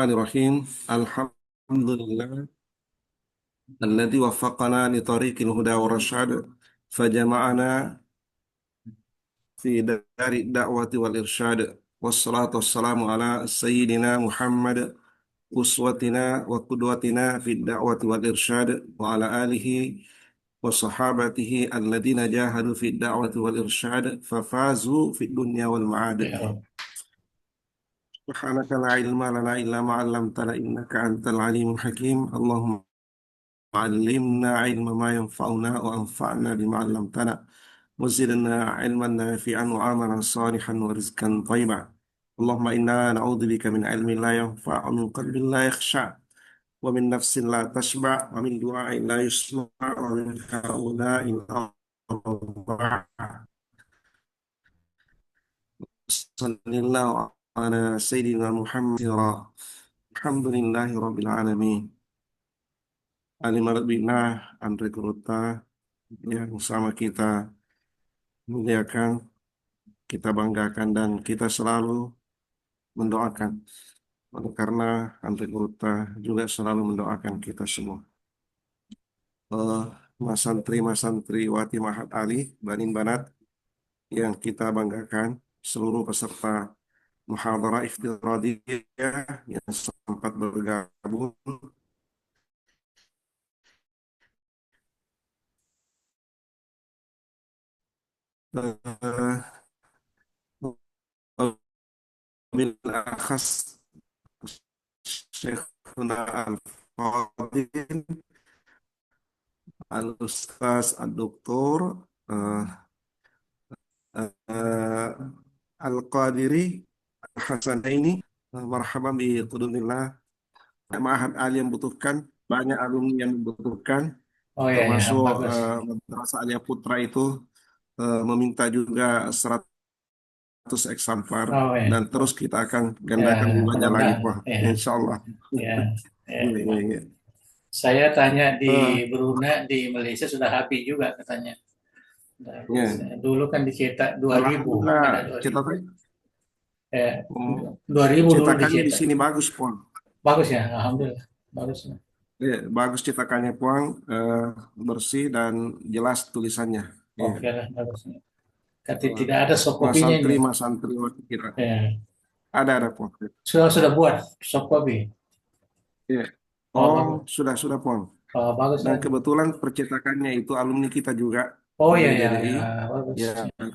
Bismillahirrahmanirrahim. Alhamdulillah alladzi waffaqana li tariqil huda wa rasyad fajama'ana fi dari da'wati wal irsyad wassalatu wassalamu ala sayyidina Muhammad uswatina wa qudwatina fi da'wati wal irsyad wa ala alihi wa sahabatihi alladzina jahadu fi da'wati wal irsyad fafazu fi dunya wal ma'ad. Ya, Subhanaka la ilma lana illa ma 'allamtana innaka antal alimul hakim. Allahumma علمنا علم ما ينفعنا وأنفعنا بما علمتنا وزدنا علما نافعا وعملا صالحا ورزقا طيبا اللهم إنا نعوذ بك من علم لا ينفع ومن قلب لا يخشع ومن نفس لا تشبع ومن دعاء لا يسمع ومن هؤلاء الأربعة صلى الله على سيدنا محمد الحمد لله رب العالمين. Ali Malbina Andre Kuruta yang sama kita muliakan, kita banggakan dan kita selalu mendoakan. Oleh karena Andre Kuruta juga selalu mendoakan kita semua. Eh, Mas Santri Wati Mahat Ali, Banin Banat yang kita banggakan, seluruh peserta muhadarah iftiradiyah yang sempat bergabung. Eh, Wabil akhas Syekhuna Al-Fadil Al-Ustaz Al-Doktor eh, eh, Al-Qadiri Al-Hasanaini. Marhaban bi qudumillah. Ma'had Ali yang membutuhkan, banyak alumni yang membutuhkan, oh ya, ya, termasuk bagus. Madrasah Alia Putra itu meminta juga 100 eksemplar Oh ya, dan terus kita akan ya, gandakan jumlahnya lagi, mudah-mudahan. Pak. Ya, Insya Allah. ya, ya. Iya, iya, iya. Saya tanya di Eh, Brunei, di Malaysia sudah habis juga katanya. iya. Dulu kan dicetak 2000, Alhamdulillah, ada 2000. cetakan, Eh, oh, 2000 dulu cetakannya di dicetak. sini bagus, Pong. Bagus ya, alhamdulillah. Bagus. Iya, bagus cetakannya, Pong. Bersih dan jelas tulisannya. Iya. Oke lah, bagus. Tapi Eh, tidak ada soft copy-nya ini. Mas Santri, kira. Ya. Ada, Pong. Sudah buat soft copy. Iya. Oh, Oh, bagus. sudah, Pong. Oh, bagus Dan lah. kebetulan percetakannya itu alumni kita juga Oh dari ya, ya, DDI. ya, bagus. Ya, iya.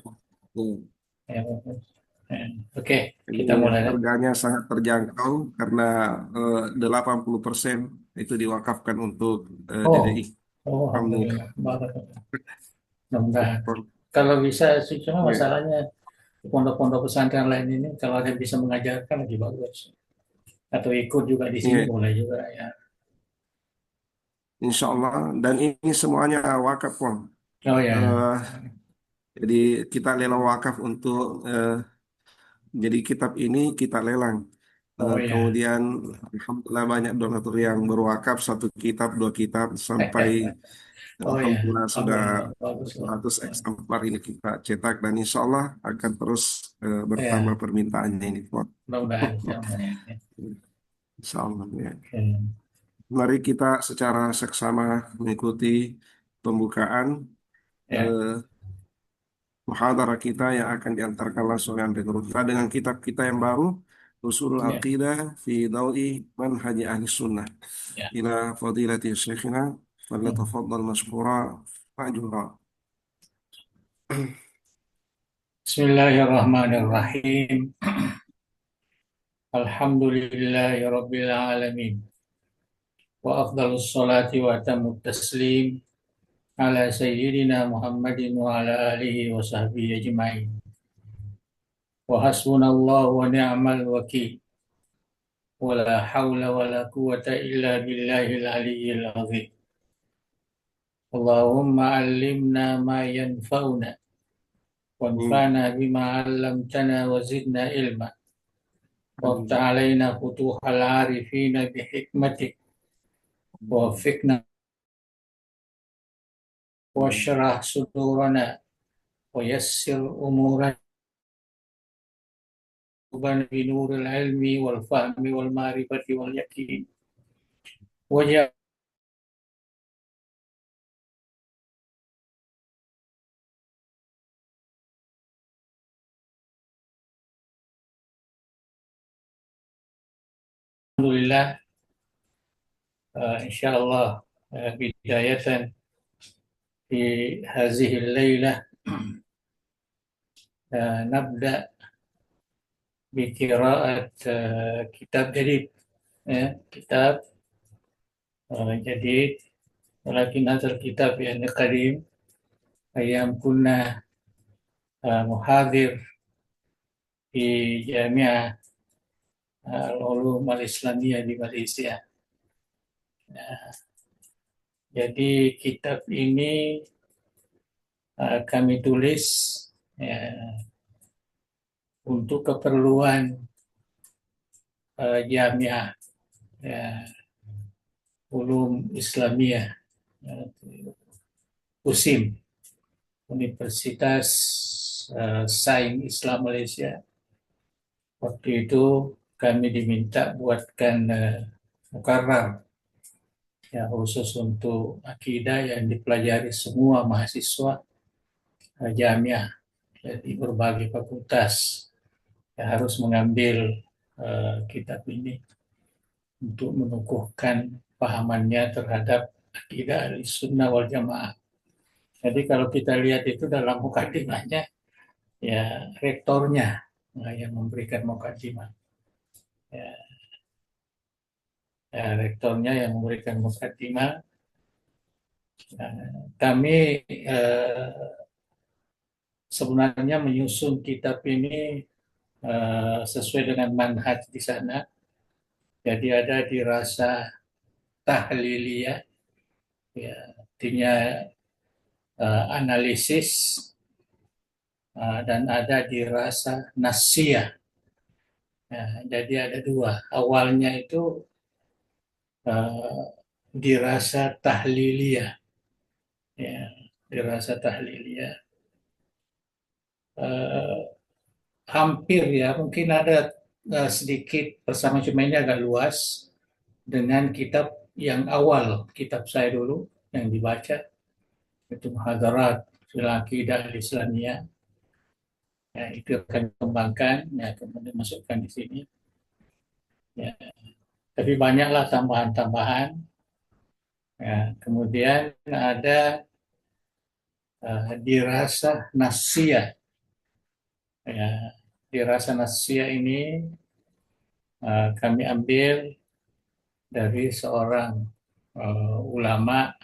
Ya, bagus. Ya. Oke, Ini kita mulai kan. harganya sangat terjangkau karena 80% itu diwakafkan untuk Oh, DDI. oh, Alhamdulillah. alhamdulillah. Bagus. Mudah-mudahan. Kalau bisa sih, cuma Ya, masalahnya pondok-pondok pesantren lain ini kalau ada yang bisa mengajarkan lebih bagus. Atau ikut juga di sini iya, boleh juga ya. insya Allah. Dan ini semuanya wakaf, Bang. Oh ya, Eh, jadi kita lelang wakaf untuk jadi kitab ini kita lelang. oh ya. Kemudian Alhamdulillah banyak donatur yang berwakaf satu kitab, dua kitab sampai Oh ya, Alhamdulillah sudah alhamdulillah bagus lah. 100 eksemplar ini kita cetak dan insya Allah akan terus bertambah Ya, permintaannya ini, Bang. mudah-mudahan. Ya. Insya Allah ya. Oke. Mari kita secara seksama mengikuti pembukaan Ya, eh, muhadharah kita yang akan diantarkan langsung oleh Anda Guru dengan kitab kita yang baru Ushulul ya, Aqidah fi Dawi Manhaji Ahli Sunnah ya. ila Fadilati Syekhina Hmm. falyatafaddal mashkura ma'jura. Bismillahirrahmanirrahim. Alhamdulillahi Rabbil Alamin. Wa afdalus salati wa atamut taslim ala sayyidina Muhammadin wa ala alihi wa sahbihi ajma'in. Wa hasbunallahu wa ni'mal wakil. Wa la hawla wa la quwata illa billahil aliyyil azim. Allahumma allimna ma yanfa'una Amin. wanfa'na bima 'allamtana wa zidna ilma. وافتح Amin. علينا فتوح العارفين بحكمتك ووفقنا واشرح صدورنا ويسر أمورنا بنور العلم والفهم والمعرفة واليقين وجعل الحمد لله إن شاء الله بداية في هذه الليلة نبدأ بقراءة كتاب جديد كتاب جديد ولكن هذا الكتاب يعني قديم أيام كنا محاضر في جامعة العلوم الإسلامية di Malaysia. Jadi kitab ini kami tulis ya, untuk keperluan jamiah ya, ulum Islamiyah USIM, Universitas Sains Islam Malaysia. Waktu itu kami diminta buatkan mukarrar ya khusus untuk akidah yang dipelajari semua mahasiswa jamiah, jadi berbagai fakultas ya, harus mengambil kitab ini untuk mengukuhkan pahamannya terhadap akidah Ahlussunnah wal Jamaah. Jadi kalau kita lihat itu dalam mukadimahnya ya rektornya yang memberikan mukadimah. Ya, rektornya yang memberikan mukadimah. Kami sebenarnya menyusun kitab ini sesuai dengan manhaj di sana. Jadi ada dirasa tahliliyah, ya, artinya analisis, dan ada dirasa nasiyah. Ya, jadi ada dua. Awalnya itu dirasa tahliliyah, ya, dirasa tahliliyah. Hampir ya, mungkin ada sedikit bersama, cuma ini agak luas dengan kitab yang awal, kitab saya dulu yang dibaca itu Muhadzarat fil Aqidah Al-Islamiyah. Ya, itu akan dikembangkan, ya, kemudian masukkan di sini. Ya, tapi banyaklah tambahan-tambahan. Ya, kemudian ada dirasa nasiyah. Ya, dirasa nasiyah ini kami ambil dari seorang ulama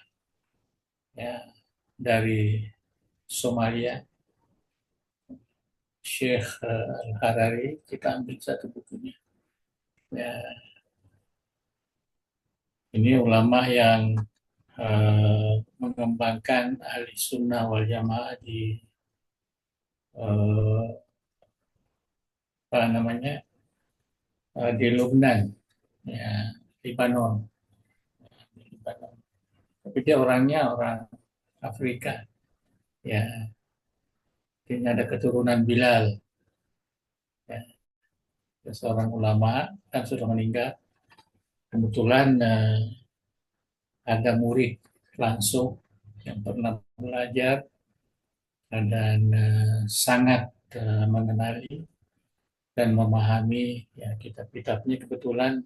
ya, dari Somalia, Syekh Al-Harari. Kita ambil satu bukunya. Ya, ini ulama yang mengembangkan ahli sunnah wal jamaah di apa namanya di Lebanon, ya, Lebanon. Tapi dia orangnya orang Afrika, ya, dia ada keturunan Bilal, ya, dia seorang ulama dan sudah meninggal. Kebetulan ada murid langsung yang pernah belajar dan sangat mengenali dan memahami ya kitab-kitabnya. Kebetulan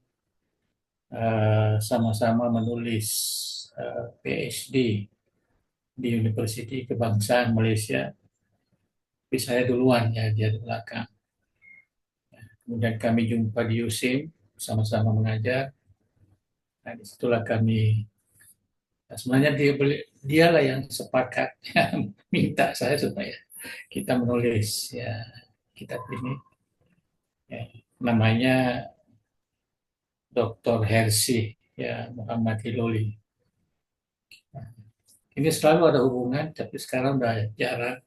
sama-sama menulis PhD di Universiti Kebangsaan Malaysia. Tapi saya duluan ya, dia di belakang. Kemudian kami jumpa di USIM, sama-sama mengajar. Nah, disitulah kami, sebenarnya dialah yang sepakat minta saya supaya kita menulis ya kitab ini. Ya, namanya Dr. Hersi ya Muhammad Hiloli. Nah, ini selalu ada hubungan, tapi sekarang udah jarang.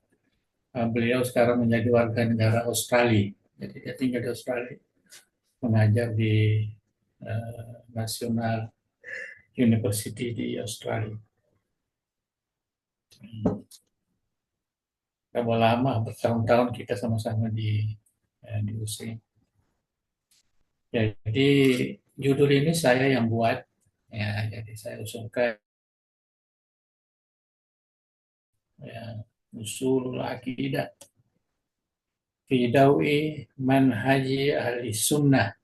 Beliau sekarang menjadi warga negara Australia, jadi dia tinggal di Australia, mengajar di National University di Australia. Sudah lama, bertahun-tahun kita sama-sama di UC. Jadi judul ini saya yang buat, ya. Jadi saya usulkan, ya, usul akidah fi dawi manhaji ahli sunnah.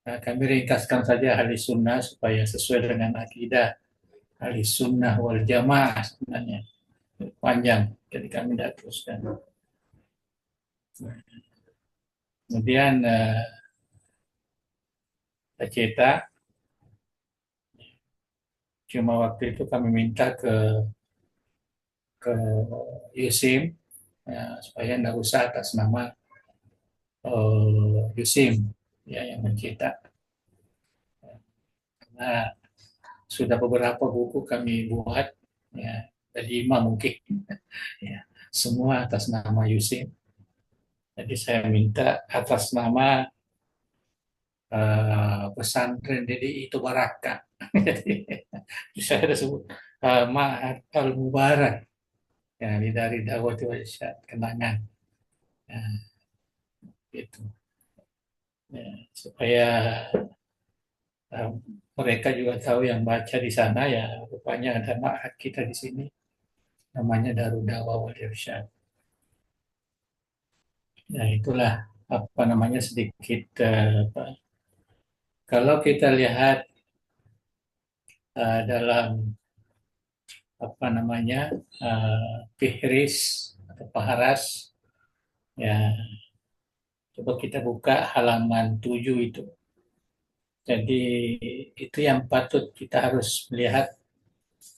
Nah, kami ringkaskan saja ahli sunnah supaya sesuai dengan akidah ahli sunnah wal jamaah sebenarnya. Panjang, jadi kami tidak teruskan. Kemudian kita cetak, cuma waktu itu kami minta ke Yusim, ya, supaya tidak usah atas nama Yusim, ya, yang mencetak. Nah, sudah beberapa buku kami buat, ya, ada 5 mungkin, ya, semua atas nama Yusim. Jadi saya minta atas nama pesantren Dedi itu Baraka. Jadi saya ada sebut Ma'had Al Mubarak, ya, dari dakwah Irsyad Kenangan, ya, gitu, ya, supaya uh, mereka juga tahu yang baca di sana, ya, rupanya ada ma'had kita di sini namanya Darul Dakwah wal Irsyad. Ya, itulah apa namanya sedikit kalau kita lihat dalam apa namanya Fihris atau Paharas, ya, coba kita buka halaman 7 itu. Jadi itu yang patut kita harus melihat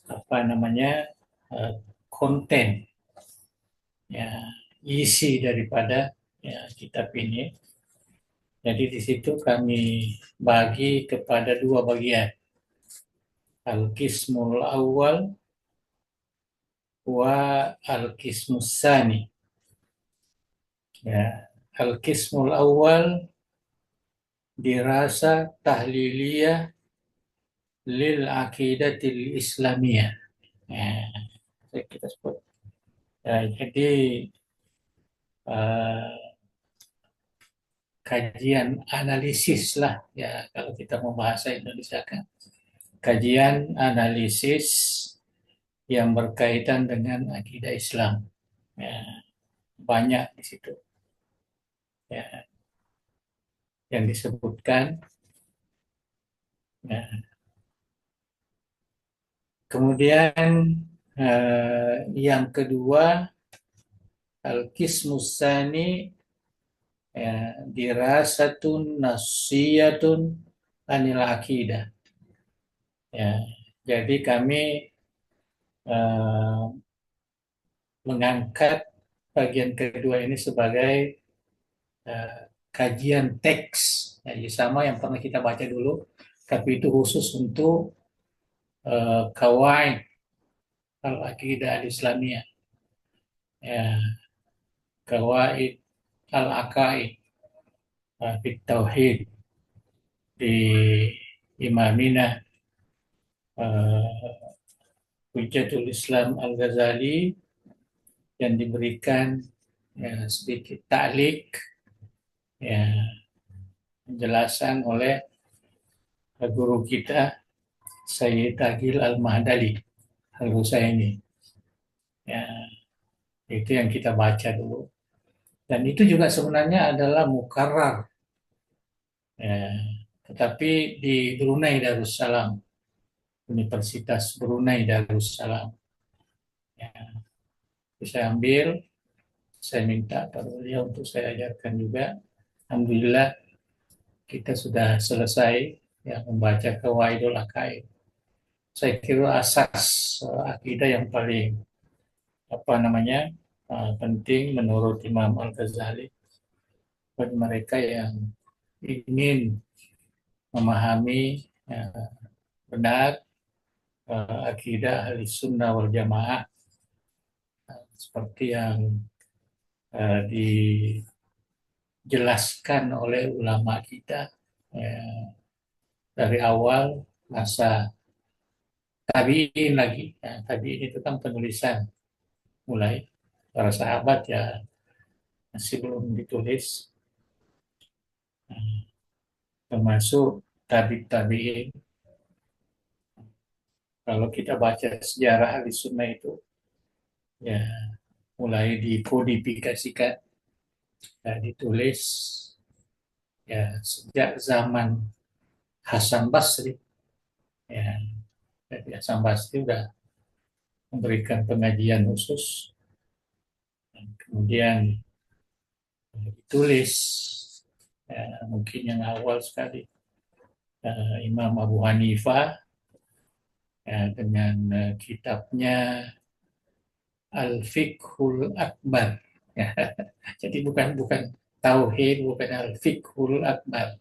apa namanya eh, konten, ya, isi daripada, ya, kitab ini. Jadi di situ kami bagi kepada 2 bagian. Al-Qismul Awal wa Al-Qismus Sani. Ya, Al-Qismul Awal dirasa tahliliyah lil aqidatil islamiyah. Ya, kita sebut. Ya, jadi eh, kajian analisis lah, ya, kalau kita mau bahasa Indonesia kan. Kajian analisis yang berkaitan dengan akidah Islam. Ya, banyak di situ, ya, yang disebutkan. Ya. Kemudian yang kedua, al-qismus tsani, ya, dirasatun nasiyatun anil akidah. Ya, jadi kami eh, mengangkat bagian kedua ini sebagai eh, kajian teks. Ya, jadi sama yang pernah kita baca dulu, tapi itu khusus untuk kawaid al-aqidah al-islamiyah. Ya, kawaid al-aqaid fit tauhid di Imamina uh, Hujjatul Islam Al-Ghazali, yang diberikan, ya, sedikit taklik, ya, penjelasan oleh guru kita Sayyid Agil Al-Mahdali Al-Husaini. Ya, itu yang kita baca dulu. Dan itu juga sebenarnya adalah mukarrar, ya, tetapi di Brunei Darussalam, Universitas Brunei Darussalam. Ya, saya ambil, saya minta pada beliau untuk saya ajarkan juga. Alhamdulillah kita sudah selesai, ya, membaca Qawaidul Aqaid. Saya kira asas akidah yang paling apa namanya penting menurut Imam Al-Ghazali bagi mereka yang ingin memahami benar akidah ahli sunnah wal jamaah, seperti yang dijelaskan oleh ulama kita, eh, dari awal masa tabiin lagi. Ya, tabiin itu kan penulisan mulai para sahabat, ya, masih belum ditulis. termasuk tabi'in. Kalau kita baca sejarah ahli sunnah itu, ya mulai dikodifikasikan, ya, ditulis ya sejak zaman Hasan Basri. Ya, jadi Hasan Basri sudah memberikan pengajian khusus, dan kemudian ditulis, ya, mungkin yang awal sekali Imam Abu Hanifah, ya, dengan kitabnya Al-Fiqhul Akbar. Ya, jadi bukan bukan tauhid, bukan Al-Fiqhul Akbar.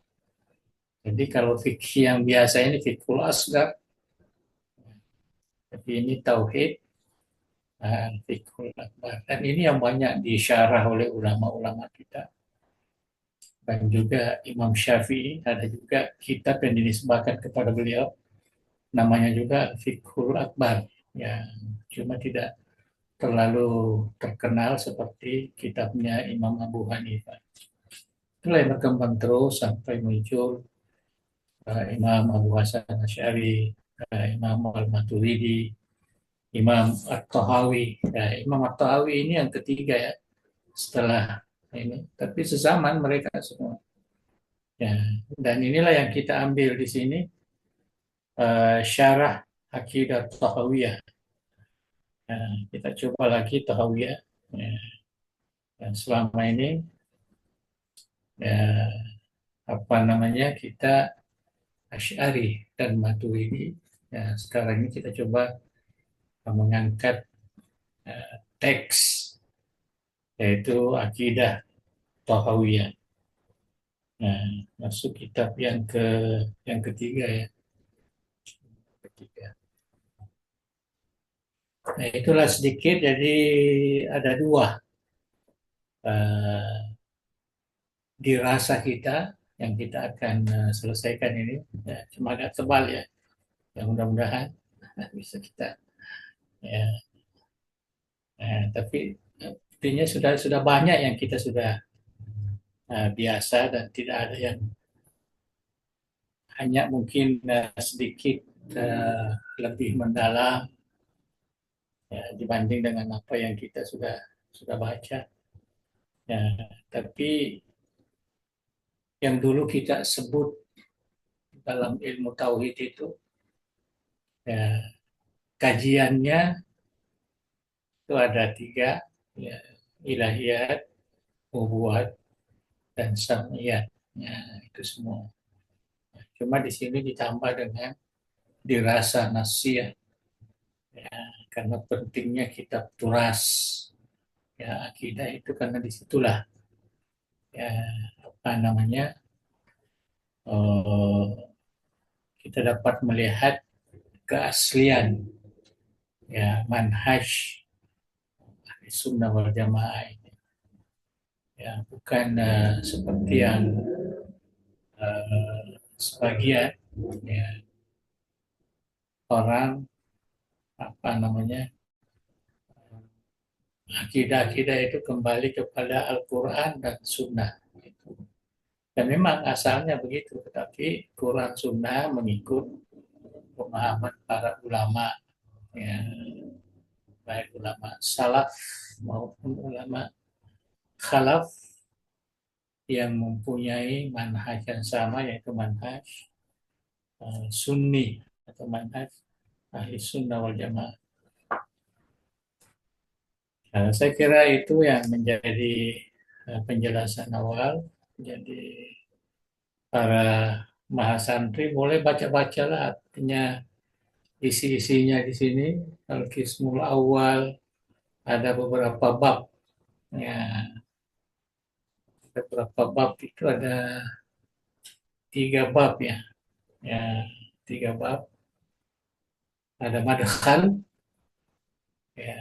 Jadi kalau fikih yang biasa ini Fiqhul Asgar, tapi ini tauhid, Al-Fiqhul Akbar. Dan ini yang banyak disyarah oleh ulama-ulama kita. Dan juga Imam Syafi'i ada juga kitab yang dinisbahkan kepada beliau, namanya juga Al-Fiqhul Akbar. Ya, cuma tidak terlalu terkenal seperti kitabnya Imam Abu Hanifah. Itulah yang berkembang terus sampai muncul Imam Abu Hasan Asy'ari, Imam Al-Maturidi, Imam At-Tahawi. Imam At-Tahawi ini yang ketiga ya setelah ini, tapi sezaman mereka semua. Ya, dan inilah yang kita ambil di sini, syarah Aqidah Tahawiyah. Kita coba lagi Tahawiyah. Ya, dan selama ini ya, apa namanya, kita Asy'ari dan Maturidi. Ya, sekarang ini kita coba mengangkat teks, yaitu Akidah Tahawiyah. Nah, masuk kitab yang ketiga ya, ketiga. Nah, itulah sedikit. Jadi ada dua uh, dirasa kita yang kita akan selesaikan ini. Ya, cuma agak tebal ya. Ya mudah-mudahan bisa kita. Ya, tapi intinya sudah banyak yang kita sudah biasa, dan tidak ada yang hanya mungkin sedikit lebih mendalam ya, dibanding dengan apa yang kita sudah baca. Ya, tapi yang dulu kita sebut dalam ilmu tauhid itu, ya, kajiannya itu ada tiga, ya, ilahiyat, nubuat, dan samiyat. Ya, itu semua. Cuma di sini ditambah dengan dirasa nasiyah, ya, karena pentingnya kitab turas, ya, akidah itu, karena disitulah ya apa namanya, eh, kita dapat melihat keaslian ya manhaj sunnah wal jamaah ini, ya bukan seperti yang sebagian ya orang apa namanya, akidah-akidah itu kembali kepada Al-Quran dan Sunnah. Dan memang asalnya begitu, tetapi Quran Sunnah mengikut pemahaman para ulama, ya, baik ulama salaf maupun ulama khalaf yang mempunyai manhaj yang sama, yaitu manhaj sunni atau manhaj ahli sunnah wal jamaah. Nah, saya kira itu yang menjadi penjelasan awal. Jadi para mahasantri boleh baca-bacalah, artinya isi-isinya di sini. Al-Qismul Awal ada beberapa bab. Ya, beberapa bab itu ada 3 bab ya. Ya, 3 bab. Ada madkhal, ya,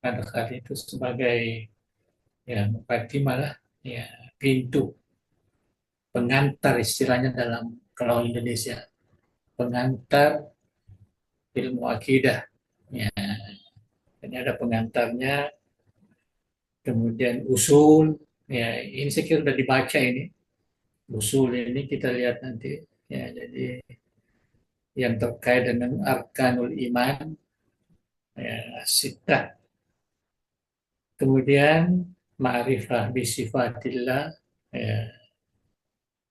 madkhal itu sebagai ya mukadimah lah, ya, pintu pengantar istilahnya dalam kalau Indonesia, pengantar ilmu akidah. Ya, ini ada pengantarnya, kemudian usul. Ya, ini saya kira sudah dibaca ini. usul ini kita lihat nanti. Ya, jadi yang terkait dengan arkanul iman, ya, sittah. Kemudian ma'rifah bisifatillah, ya,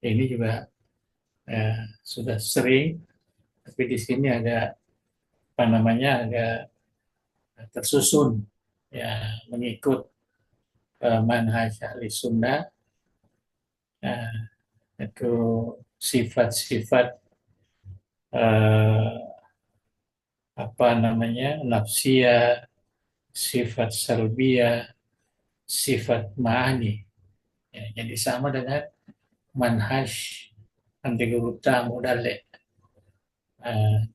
ini juga ya, sudah sering, tapi di sini agak apa namanya agak tersusun, ya, mengikut manhaj ahli sunnah, ya, itu sifat-sifat eh, apa namanya nafsiyah, sifat salbiyah, sifat ma'ani. Ya, jadi sama dengan manhaj anti guru mudalek.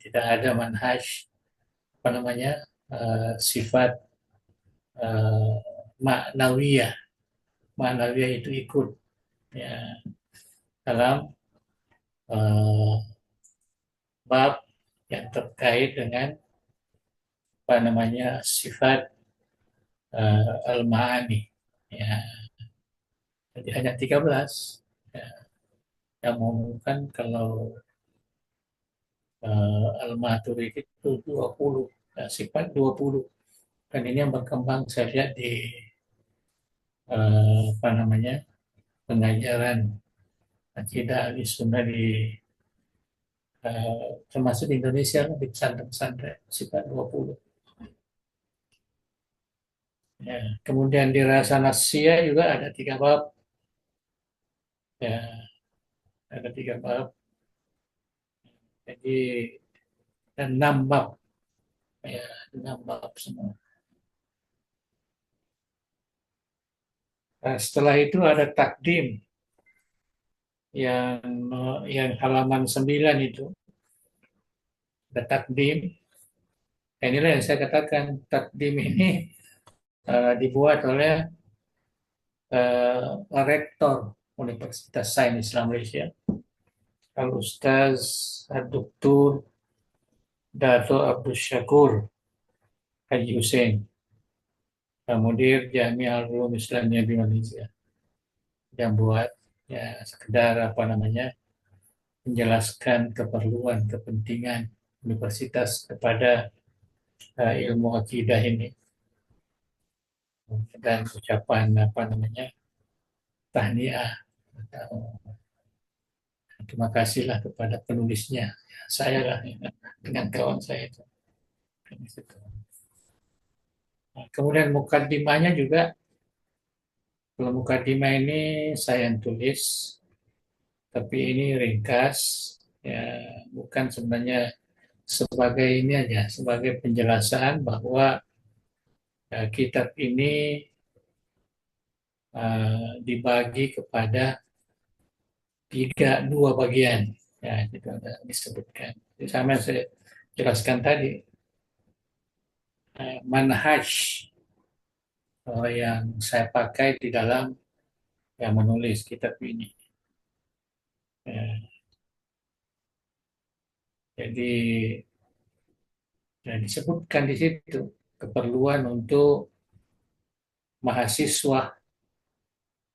Tidak ada manhaj apa namanya sifat eh, maknawiyah. Maknawiyah itu ikut ya dalam eh, bab yang terkait dengan apa namanya sifat al-ma'ani. Ya, jadi hanya 13 ya, yang mengumumkan kalau al-Maturidi itu 20 ya, sifat 20 dan ini yang berkembang saya lihat di apa namanya pengajaran akidah ahli sunnah di termasuk di Indonesia di pesantren-pesantren sifat 20. Ya. Kemudian di rasa nasia juga ada 3 bab, ya ada 3 bab. Jadi dan 6 bab, ya 6 bab semua. Nah, setelah itu ada takdim yang halaman 9 itu ada takdim. Nah, inilah yang saya katakan takdim ini dibuat oleh rektor Universitas Sains Islam Malaysia, Al Ustaz Dr. Dato Abdul Syakur Haji Hussein, Mudir Jami'ah Ulum Islamiyah di Malaysia, yang buat ya sekedar apa namanya menjelaskan keperluan kepentingan universitas kepada ilmu akidah ini dan ucapan apa namanya tahniah atau terima kasihlah kepada penulisnya, ya, saya lah ya, dengan kawan saya itu. Nah, kemudian mukadimahnya juga, kalau mukadimah ini saya yang tulis, tapi ini ringkas, ya bukan sebenarnya sebagai ini aja, sebagai penjelasan bahwa kitab ini dibagi kepada 2 bagian, ya itu ada disebutkan. Jadi sama yang saya jelaskan tadi, manhaj yang saya pakai di dalam yang menulis kitab ini. Ya, jadi ya, disebutkan di situ keperluan untuk mahasiswa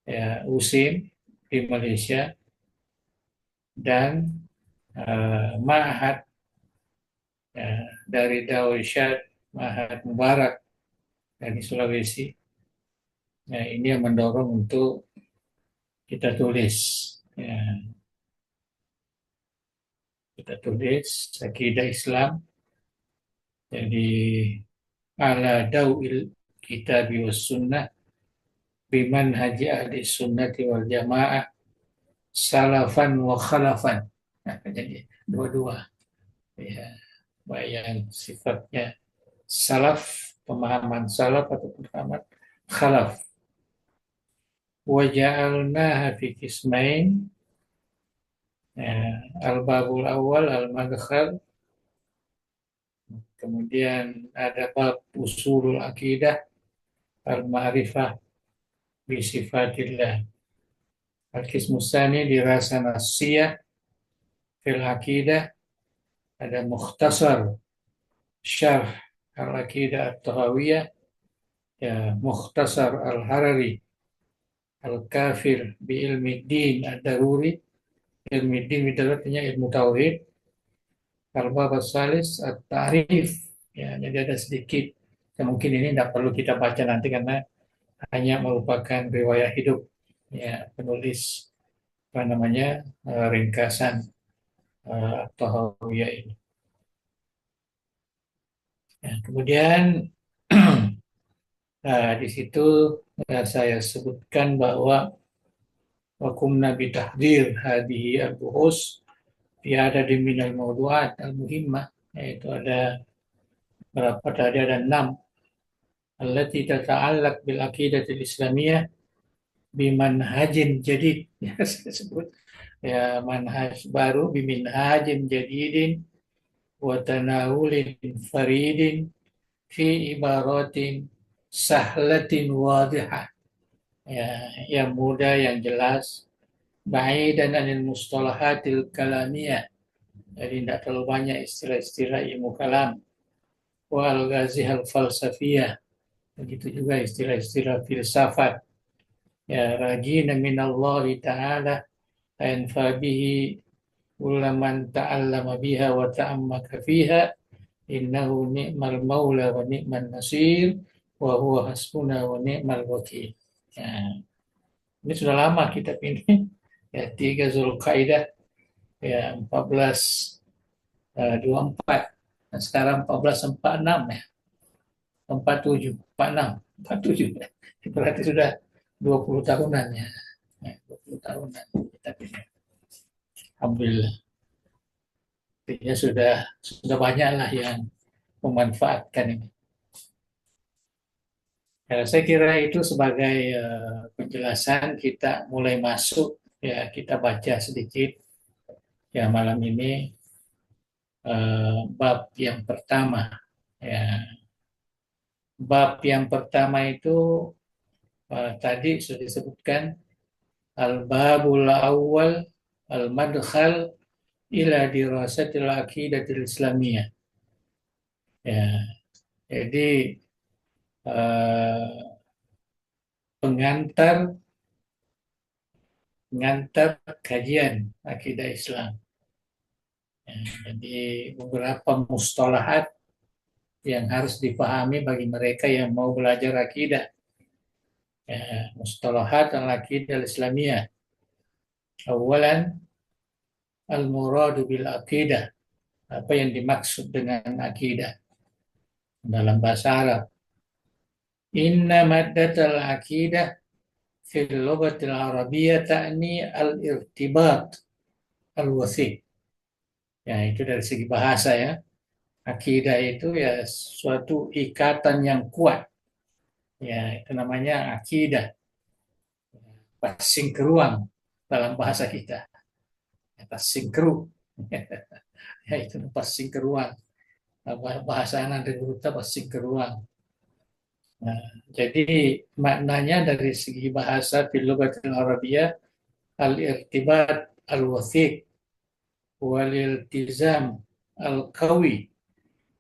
ya, USIM di Malaysia dan Ma'had ya, dari Darul Ma'had Mubarak dari Sulawesi. Ya, ini yang mendorong untuk kita tulis. Ya, kita tulis akidah Islam. Jadi ala dawil kitab was sunnah biman haji ahli sunnati wal jamaah salafan wa khalafan. Nah, jadi dua-dua. Ya, baik yang sifatnya salaf, pemahaman salaf atau pemahaman khalaf. Wa ja'alnaha fi qismain, ya, al-babul awal al-madkhal, kemudian ada bab usulul akidah al-ma'rifah bi sifatillah. Al-qismu tsani dirasa nasiyah fil akidah, ada mukhtasar syarh al-aqidah at-tahawiyah, ya mukhtasar al-harari al-kafir bi ilmi din ad-daruri, ilmi din itu artinya ilmu tauhid. Al-bab salis at-ta'rif, ya, jadi ada sedikit, ya, mungkin ini tidak perlu kita baca nanti karena hanya merupakan riwayat hidup, ya, penulis, apa namanya, ringkasan atau hawiyah ini. Ya, kemudian di situ saya sebutkan bahwa wakumna bitahdir hadihi al-buhus ada di minal mawdu'at al-muhimmah, yaitu ada berapa tadi, ada 6, allati tata'allaq bil aqidatil islamiyah bimanhajin jadid. Ya, saya sebut ya manhaj baru, biminhajin jadidin wa tanawulin faridin fi ibaratin sahlatin wadihah, ya, yang mudah, yang jelas, ba'idan anil mustalahatil kalamiyah, jadi tidak terlalu banyak istilah-istilah ilmu kalam, wal ghazihal falsafiyah, begitu juga istilah-istilah filsafat, ya, rajina minallahi ta'ala anfa bihi ulaman ta'allama biha wa ta'ammaka fiha innahu ni'mal maula wa ni'man nasir wa huwa hasbuna wa ni'mal wakil. Ya, ini sudah lama kitab ini, ya, 3 Zulkaidah, ya, 1424, dan sekarang 1446, ya, 47, 46, 47, ya. Berarti sudah 20 tahunan, ya. Ya, 20 tahunan kitab ini. Alhamdulillah. Artinya sudah banyak lah yang memanfaatkan ini. Ya, saya kira itu sebagai penjelasan, kita mulai masuk, ya, kita baca sedikit, ya, malam ini bab yang pertama, ya. Bab yang pertama itu tadi sudah disebutkan, al-babul awal al-madkhal ila dirasatil aqidatil islamiyah. Ya, jadi eh, pengantar pengantar kajian akidah Islam. Ya, jadi beberapa mustalahat yang harus dipahami bagi mereka yang mau belajar akidah. Ya, mustalahat al-aqidah al-islamiyah. Awalan, al-muradu bil aqidah. Apa yang dimaksud dengan akidah dalam bahasa Arab? Inna maddatal aqidah fil lughatil arabiyyah ta'ni al-irtibat al-wathiq. Ya, itu dari segi bahasa, ya. Akidah itu ya suatu ikatan yang kuat. Ya, itu namanya akidah. Passing keruang dalam bahasa kita. Ya, passing keru. Ya, itu passing keruang. Bahasa anak dari kita passing keruang. Nah, jadi maknanya dari segi bahasa fil lughatil arabiyyah al-irtibat al-wathiq wal iltizam al-qawi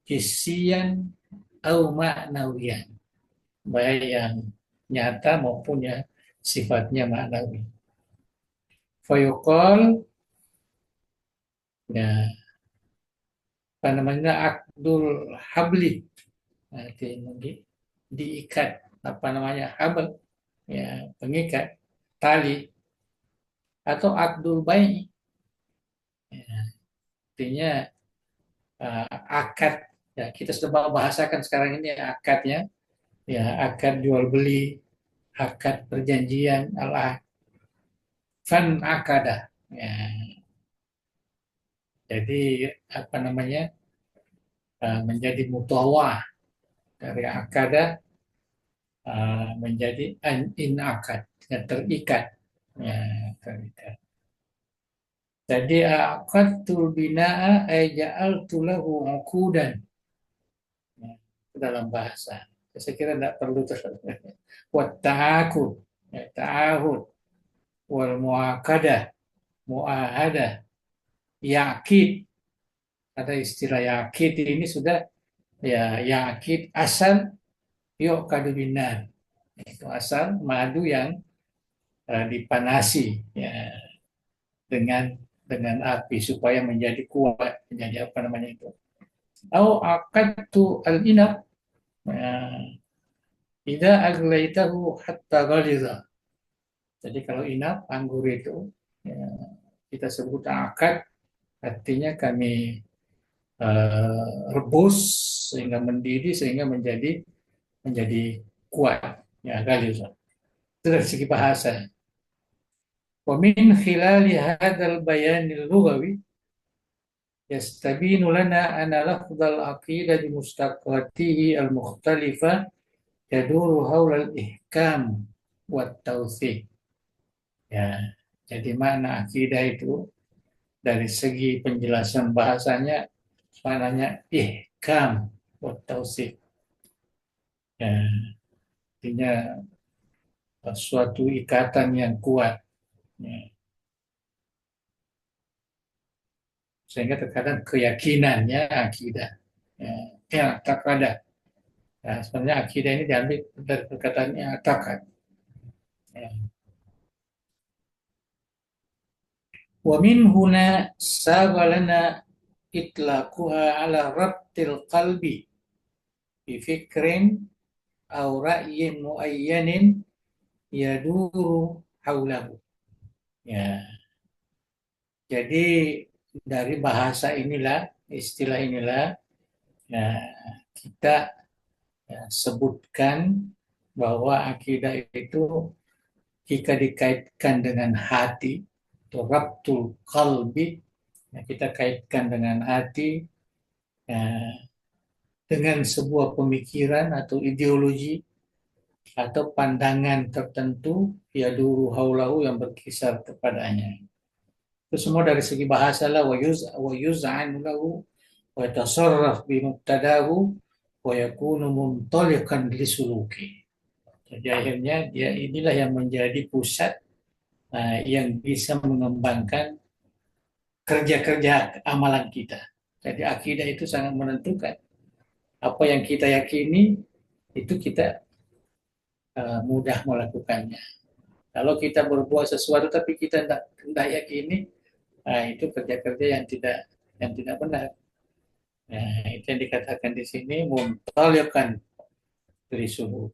hissiyan au ma'nawiyan, baik yang nyata maupun yang sifatnya maknawi. Fayuqal, ya, apa namanya, akdul habli, nah, diikat, apa namanya, habl, ya, pengikat tali, atau akdul bai, ya, artinya akad, ya, kita sudah bahasakan sekarang ini akadnya, ya, akad jual beli, akad perjanjian, al fan akadah, ya, jadi apa namanya, menjadi mutawah dari akadah menjadi inakad, ya, terikat, ya, terikat. Jadi aqadtul bina'a ay ja'altu lahu uqudan, ya, dalam bahasa. Saya kira tidak perlu terus. Wat ta'akud, ya, ta'ahud, wal mu'akadah, mu'ahadah, yakid. Ada istilah yakid ini sudah, ya, yakid asal yuk kadu binar. Itu asal madu yang dipanasi ya dengan api supaya menjadi kuat, menjadi apa namanya itu. Au aqadtu al-inab ya, idza aglaitahu hatta ghaliza. Jadi kalau inap anggur itu ya, kita sebut akad, artinya kami rebus sehingga mendidih sehingga menjadi kuat ya ghaliza. Itu dari segi bahasa. Wa min khilali hadzal bayanil lughawi يستبين لنا أن لفظ العقيدة بمشتقاته المختلفة يدور حول الإحكام والتوثيق. Ya, jadi makna akidah itu dari segi penjelasan bahasanya maknanya ihkam wa tauthik. Ya, artinya suatu ikatan yang kuat. Ya, sehingga terkadang keyakinannya akidah. Ya, tak ada. Nah, sebenarnya akidah ini diambil dari perkataannya takad. Ya. Wa min huna sagalana itlaquha ala rabtil qalbi bi fikrin aw ra'yin muayyanin yaduru haulahu. Ya, jadi dari bahasa inilah, istilah inilah, ya, kita ya, sebutkan bahwa akidah itu jika dikaitkan dengan hati, itu rabtul qalbi, ya, kita kaitkan dengan hati, ya, dengan sebuah pemikiran atau ideologi atau pandangan tertentu, ya duru haulahu yang berkisar kepadanya. Itu semua dari segi bahasa lah, wa yuz'an lahu wa yatasarraf bi muqtadahu wa yakunu muntaliqan li suluki. Jadi akhirnya dia inilah yang menjadi pusat yang bisa mengembangkan kerja-kerja amalan kita. Jadi akidah itu sangat menentukan apa yang kita yakini itu kita mudah melakukannya. Kalau kita berbuat sesuatu tapi kita tidak yakini, itu kerja-kerja yang tidak benar. Nah, itu yang dikatakan di sini mumtaliqan dari subuh.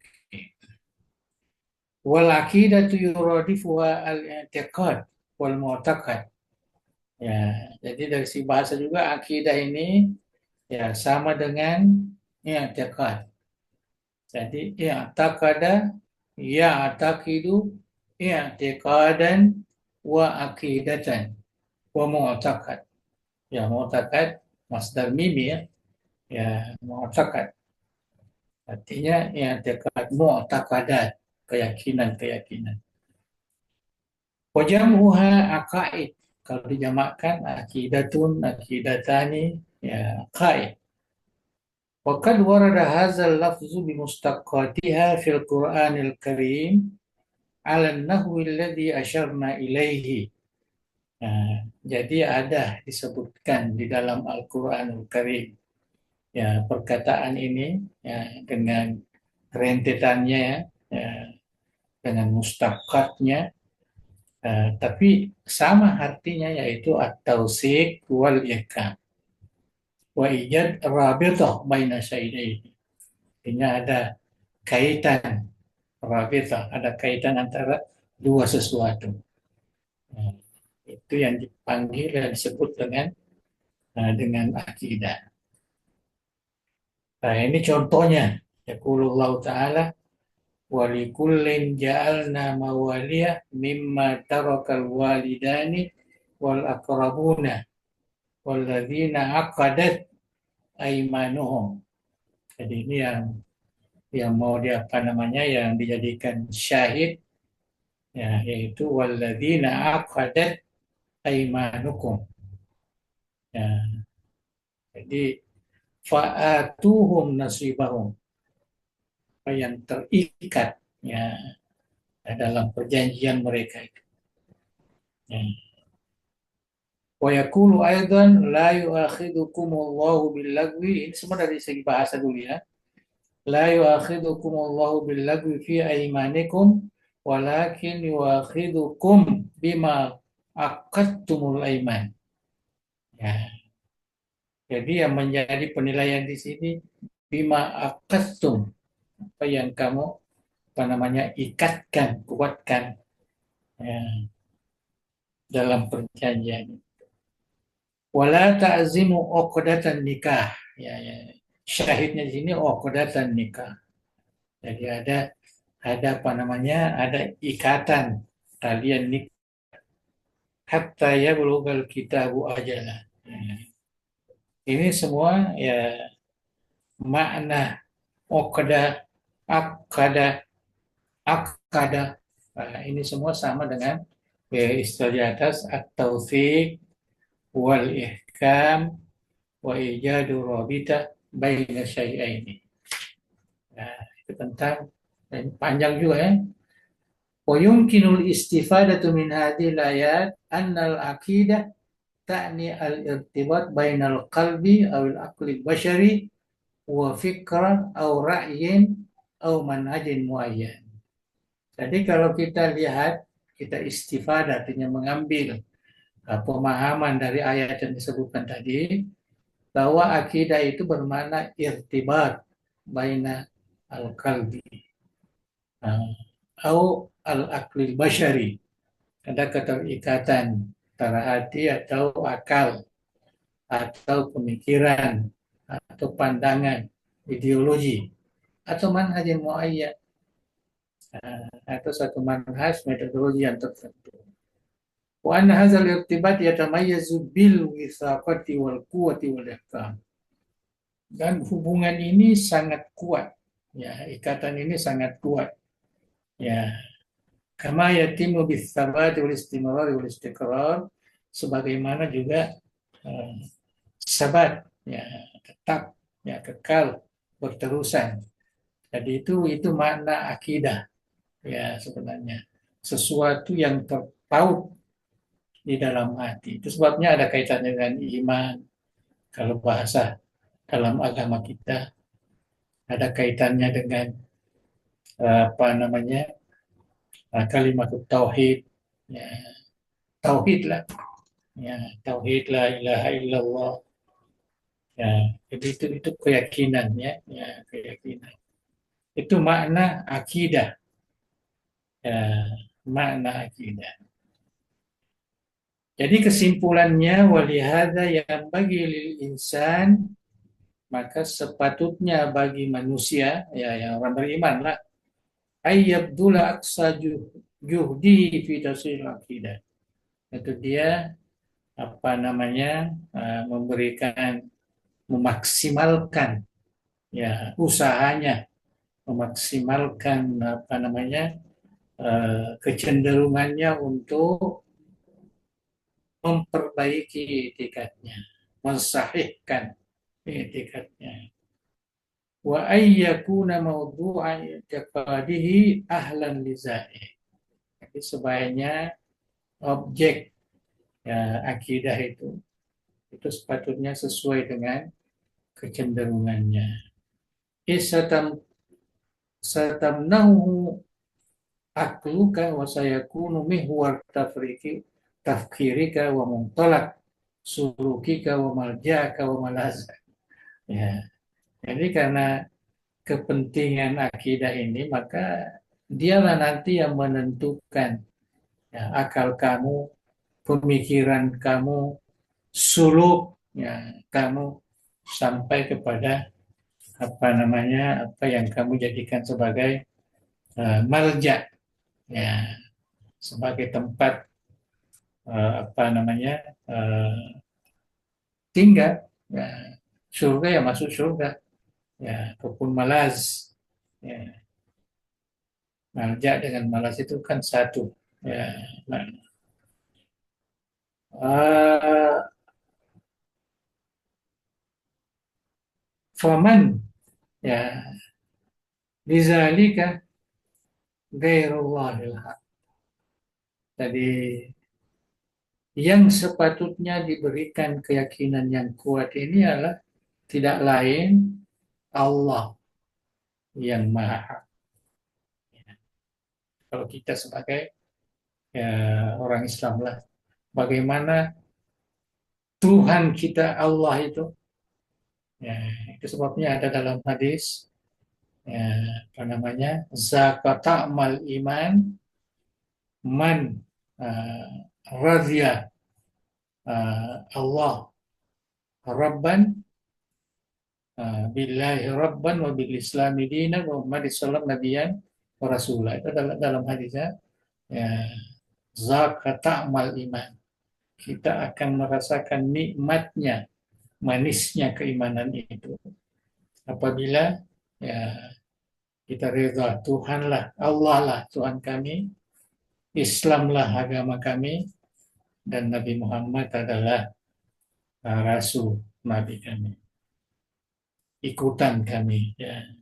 Wal aqidatu yuradifuha al-i'tiqad wal mu'taqad. Ya, jadi dari si bahasa juga akidah ini ya sama dengan i'tiqad. Jadi i'taqada ya'taqidu i'tiqadan wa aqidatan wa mu'taqad. Ya, mu'taqad masdar mimi ya. Ya, mu'taqad. Artinya i'tiqad mu'taqadat, keyakinan-keyakinan. Wajamuha aqaid. Kalau dijamakkan akidatun, akidatani, ya aqaid. Waqad warada hadzal lafzu bimustaqqatiha fil Qur'anil Karim ala an-nahwi alladhi asyarna ilaihi. Nah, jadi ada disebutkan di dalam Al-Qur'anul Karim ya perkataan ini ya dengan rentetannya ya, dengan mustaqqatnya. Tapi sama artinya yaitu at-tawsik wal ihkam wa ijad rabithah baina syai'ain. Artinya ada kaitan rabithah, ada kaitan antara dua sesuatu. Nah, itu yang dipanggil dan disebut dengan akidah. Nah, ini contohnya. Yaqulullah ta'ala walikullin ja'alna mawaliyah mimma tarakal walidani wal aqrabuna walladzina aqadat aimanuhum. Jadi ini yang mau dia apa namanya yang dijadikan syahid ya yaitu walladzina aqadat aimanukum. Ya, jadi fa'atuhum nasibahum, apa yang terikat ya dalam perjanjian mereka itu. Ya. Wa yaqulu aidan la yu'akhidukumullahu billagwi. Ini semua dari segi bahasa dulu ya. La yu'akhidukumullahu billagwi fi aimanikum walakin yuakhidukum bima aqadtumul aiman. Ya, jadi yang menjadi penilaian di sini bima aqadtum, apa yang kamu apa namanya ikatkan, kuatkan ya, dalam perjanjian. Wala ta'zimu uqdatan nikah. Ya, ya. Syahidnya di sini uqdatan nikah. Jadi ada apa namanya? Ada ikatan kalian nikah hatta ya bulugal kitabu ajalah. Ya. Ini semua ya makna uqda, akada, akada. Nah, ini semua sama dengan ya, istilah di atas at-taufiq wal ihkam wa ijadu rabita baina syai'aini. Nah, itu tentang panjang juga ya. Wa yumkinul istifadatu min hadhil ayat annal aqidah ta'ni al-irtibat bainal qalbi aw al-aqli bashari wa fikra aw ra'yin aw manhajin muayyan. Jadi kalau kita lihat, kita istifadah artinya mengambil pemahaman dari ayat yang disebutkan tadi, bahwa akidah itu bermakna irtibat baina al-qalbi atau al-aqlil basyari. Ada keterikatan antara hati atau akal atau pemikiran atau pandangan ideologi atau manhaj yang muayyan atau satu manhaj metodologi yang tertentu. Wa anna hadzal irtibat yatamayyazu bil withaqati wal quwwati wal ihkam. Dan hubungan ini sangat kuat. Ya, ikatan ini sangat kuat. Ya, kama yatimu bis sabati wal istimrar wal istiqrar, sebagaimana juga uh, sabat ya tetap ya kekal berterusan. Jadi itu makna akidah ya sebenarnya sesuatu yang terpaut di dalam hati. Itu sebabnya ada kaitannya dengan iman. Kalau bahasa dalam agama kita ada kaitannya dengan apa namanya kalimat tauhid, ya, tauhid lah, ya, tauhid la ilaha illallah. Ya, jadi itu keyakinan ya keyakinan. Itu makna akidah, ya, makna akidah. Jadi kesimpulannya walihada yang bagi lil insan, maka sepatutnya bagi manusia ya yang orang beriman lah ayyabdula aqsa juhdi fi tafsir akidah. Itu dia apa namanya memberikan memaksimalkan ya usahanya memaksimalkan apa namanya kecenderungannya untuk memperbaiki etikatnya, mensahihkan etikatnya. Wa ayyakuna mawdu'an i'tiqadihi ahlan lizaih. Jadi sebaiknya objek ya, akidah itu sepatutnya sesuai dengan kecenderungannya. Isatam satamnahu akluka wa sayakunu mihwar tafkirika wa muntolak surukika wa maljaka wa malaza. Ya, jadi karena kepentingan akidah ini maka dialah nanti yang menentukan ya, akal kamu, pemikiran kamu, suluk ya, kamu sampai kepada apa namanya apa yang kamu jadikan sebagai malja ya sebagai tempat apa namanya tinggal ya, surga ya masuk surga ya ataupun malaz ya malja dengan malas itu kan satu ya nah, faman ya bizalika gairullahil haq. Jadi yang sepatutnya diberikan keyakinan yang kuat ini adalah tidak lain Allah yang maha hak. kalau kita sebagai ya, orang Islam lah. Bagaimana Tuhan kita Allah itu, ya, itu sebabnya ada dalam hadis, ya, apa namanya, zakat amal iman man radhiya Allah Rabban billahi Rabban wa bil Islami dinan wa Muhammad sallallahu nabiyan wa rasulah. Itu dalam hadisnya, ya, zakat amal iman. Kita akan merasakan nikmatnya, manisnya keimanan itu apabila, ya, kita reda Tuhanlah, Allah lah Tuhan kami, Islamlah agama kami, dan Nabi Muhammad adalah Rasul Nabi kami, ikutan kami. Ya.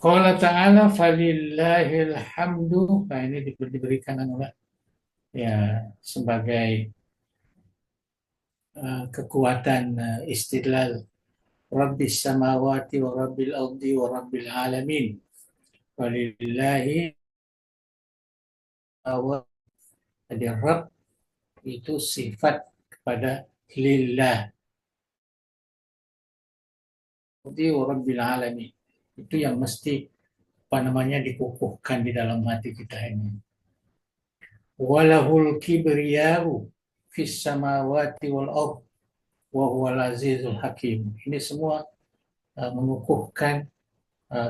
Qala ta'ala falillahil hamdu. Nah, ini diberikan oleh, ya, sebagai kekuatan istidlal Rabbis samawati wa rabbil ardi wa rabbil alamin. Walillahi awal. Jadi Rabb itu sifat kepada lillah wa rabbil alamin. Itu yang mesti, apa namanya, dikukuhkan di dalam hati kita ini. Walahul kibriya'u fis samawati wal ard wa huwal azizul hakim. Ini semua mengukuhkan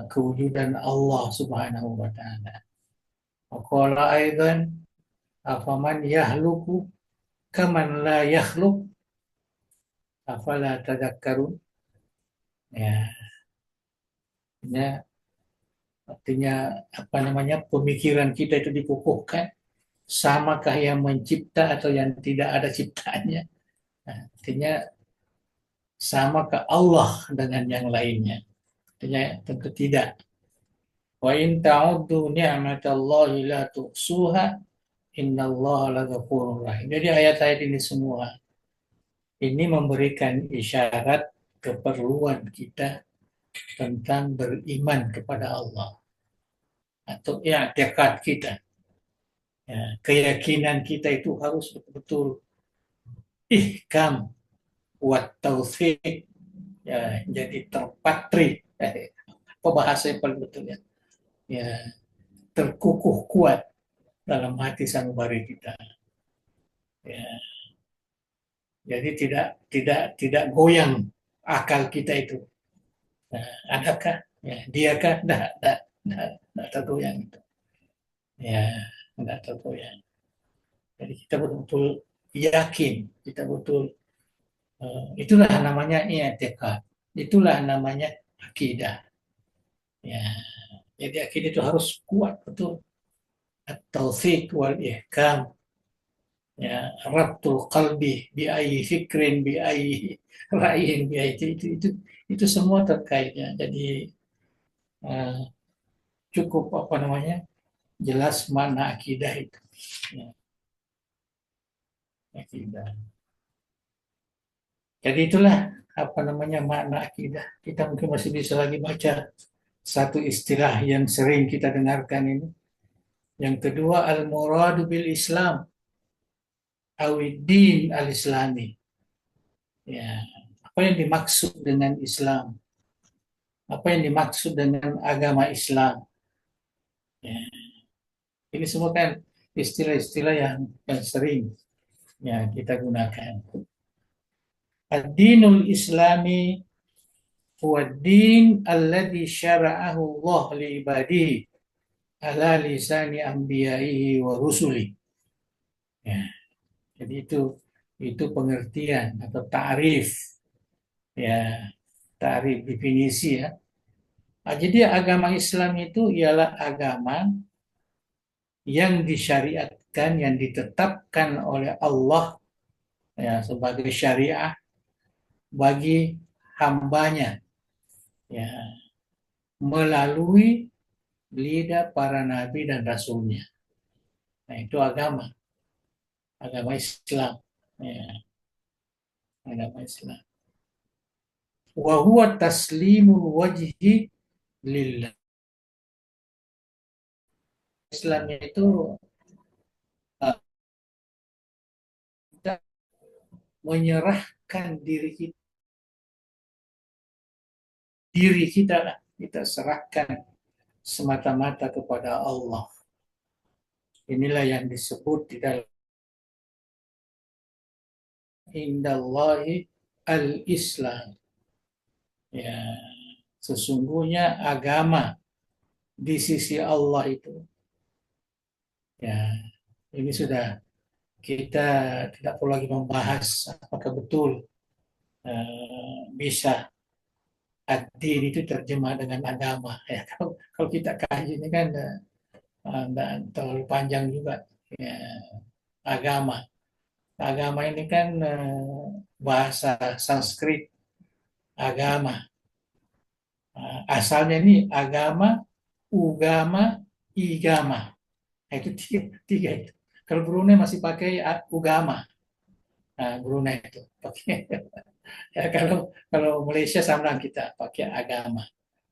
kewujudan Allah Subhanahu wa taala. Qala aidan afaman yahluku kaman la yakhluq afala tadhakkarun. Ya, ya, artinya apa namanya, pemikiran kita itu dikukuhkan, samakah yang mencipta atau yang tidak ada ciptaannya. Nah, artinya samakah Allah dengan yang lainnya. Artinya tentu tidak. Wa in ta'uddu ni'matallahi la tuhsuha innallaha laghafurur rahim. Jadi ayat-ayat ini semua ini memberikan isyarat keperluan kita tentang beriman kepada Allah, atau ya tekad kita, ya, keyakinan kita itu harus betul-betul ihkam wat tauhid, ya, jadi terpatri, apa bahasa yang paling betul, ya, ya, terkukuh kuat dalam hati sanubari kita, ya, jadi tidak goyang akal kita itu. Nah, adakah, ya, diakah, tidak tergoyang itu, ya, tidak tergoyang. Jadi kita betul-betul yakin, kita betul, itulah namanya i'tikad, itulah namanya akidah. Ya, jadi akidah itu harus kuat betul. At-taufiq wal ihkam, ya, rabtul qalbi bi ayyi fikrin bi ayyi ra'yin bi ayyi, itu semua terkaitnya. Jadi uh, cukup, apa namanya, jelas mana akidah itu. Ya, akidah. Jadi itulah, apa namanya, makna akidah. Kita mungkin masih bisa lagi baca satu istilah yang sering kita dengarkan ini. Yang kedua, al-muradu bil Islam, awiddin al-Islami. Ya, apa yang dimaksud dengan Islam? Apa yang dimaksud dengan agama Islam? Ya, ini semua kan istilah-istilah yang sering, ya, kita gunakan. Ad-dinul Islami huwa ad-din alladhi syara'ahu Allah li ibadihi ala lisani anbiya'ihi wa rusuli. Ya, jadi itu pengertian atau ta'rif, ya, ta'rif definisi, ya. Nah, jadi agama Islam itu ialah agama yang disyariatkan, yang ditetapkan oleh Allah, ya, sebagai syariah bagi hambanya, ya, melalui lidah para nabi dan rasulnya. Nah, itu agama Islam, ya, agama Islam. Wa huwa taslimul wajhi lillah. Islam itu kita menyerahkan diri kita lah, kita serahkan semata-mata kepada Allah. Inilah yang disebut di dalam indallahi al-Islam. Ya, sesungguhnya agama di sisi Allah itu, ya, ini sudah kita tidak perlu lagi membahas apakah betul bisa ad-din itu terjemah dengan agama. Ya, kalau kita kaji ini kan nggak terlalu panjang juga. Ya, agama. Agama ini kan bahasa Sanskrit agama. Asalnya ini agama, ugama, igama. Nah, itu tiga itu. Kalau Brunei masih pakai ugama. Nah, Brunei itu pakai. Ya, kalau Malaysia sama dengan kita pakai agama.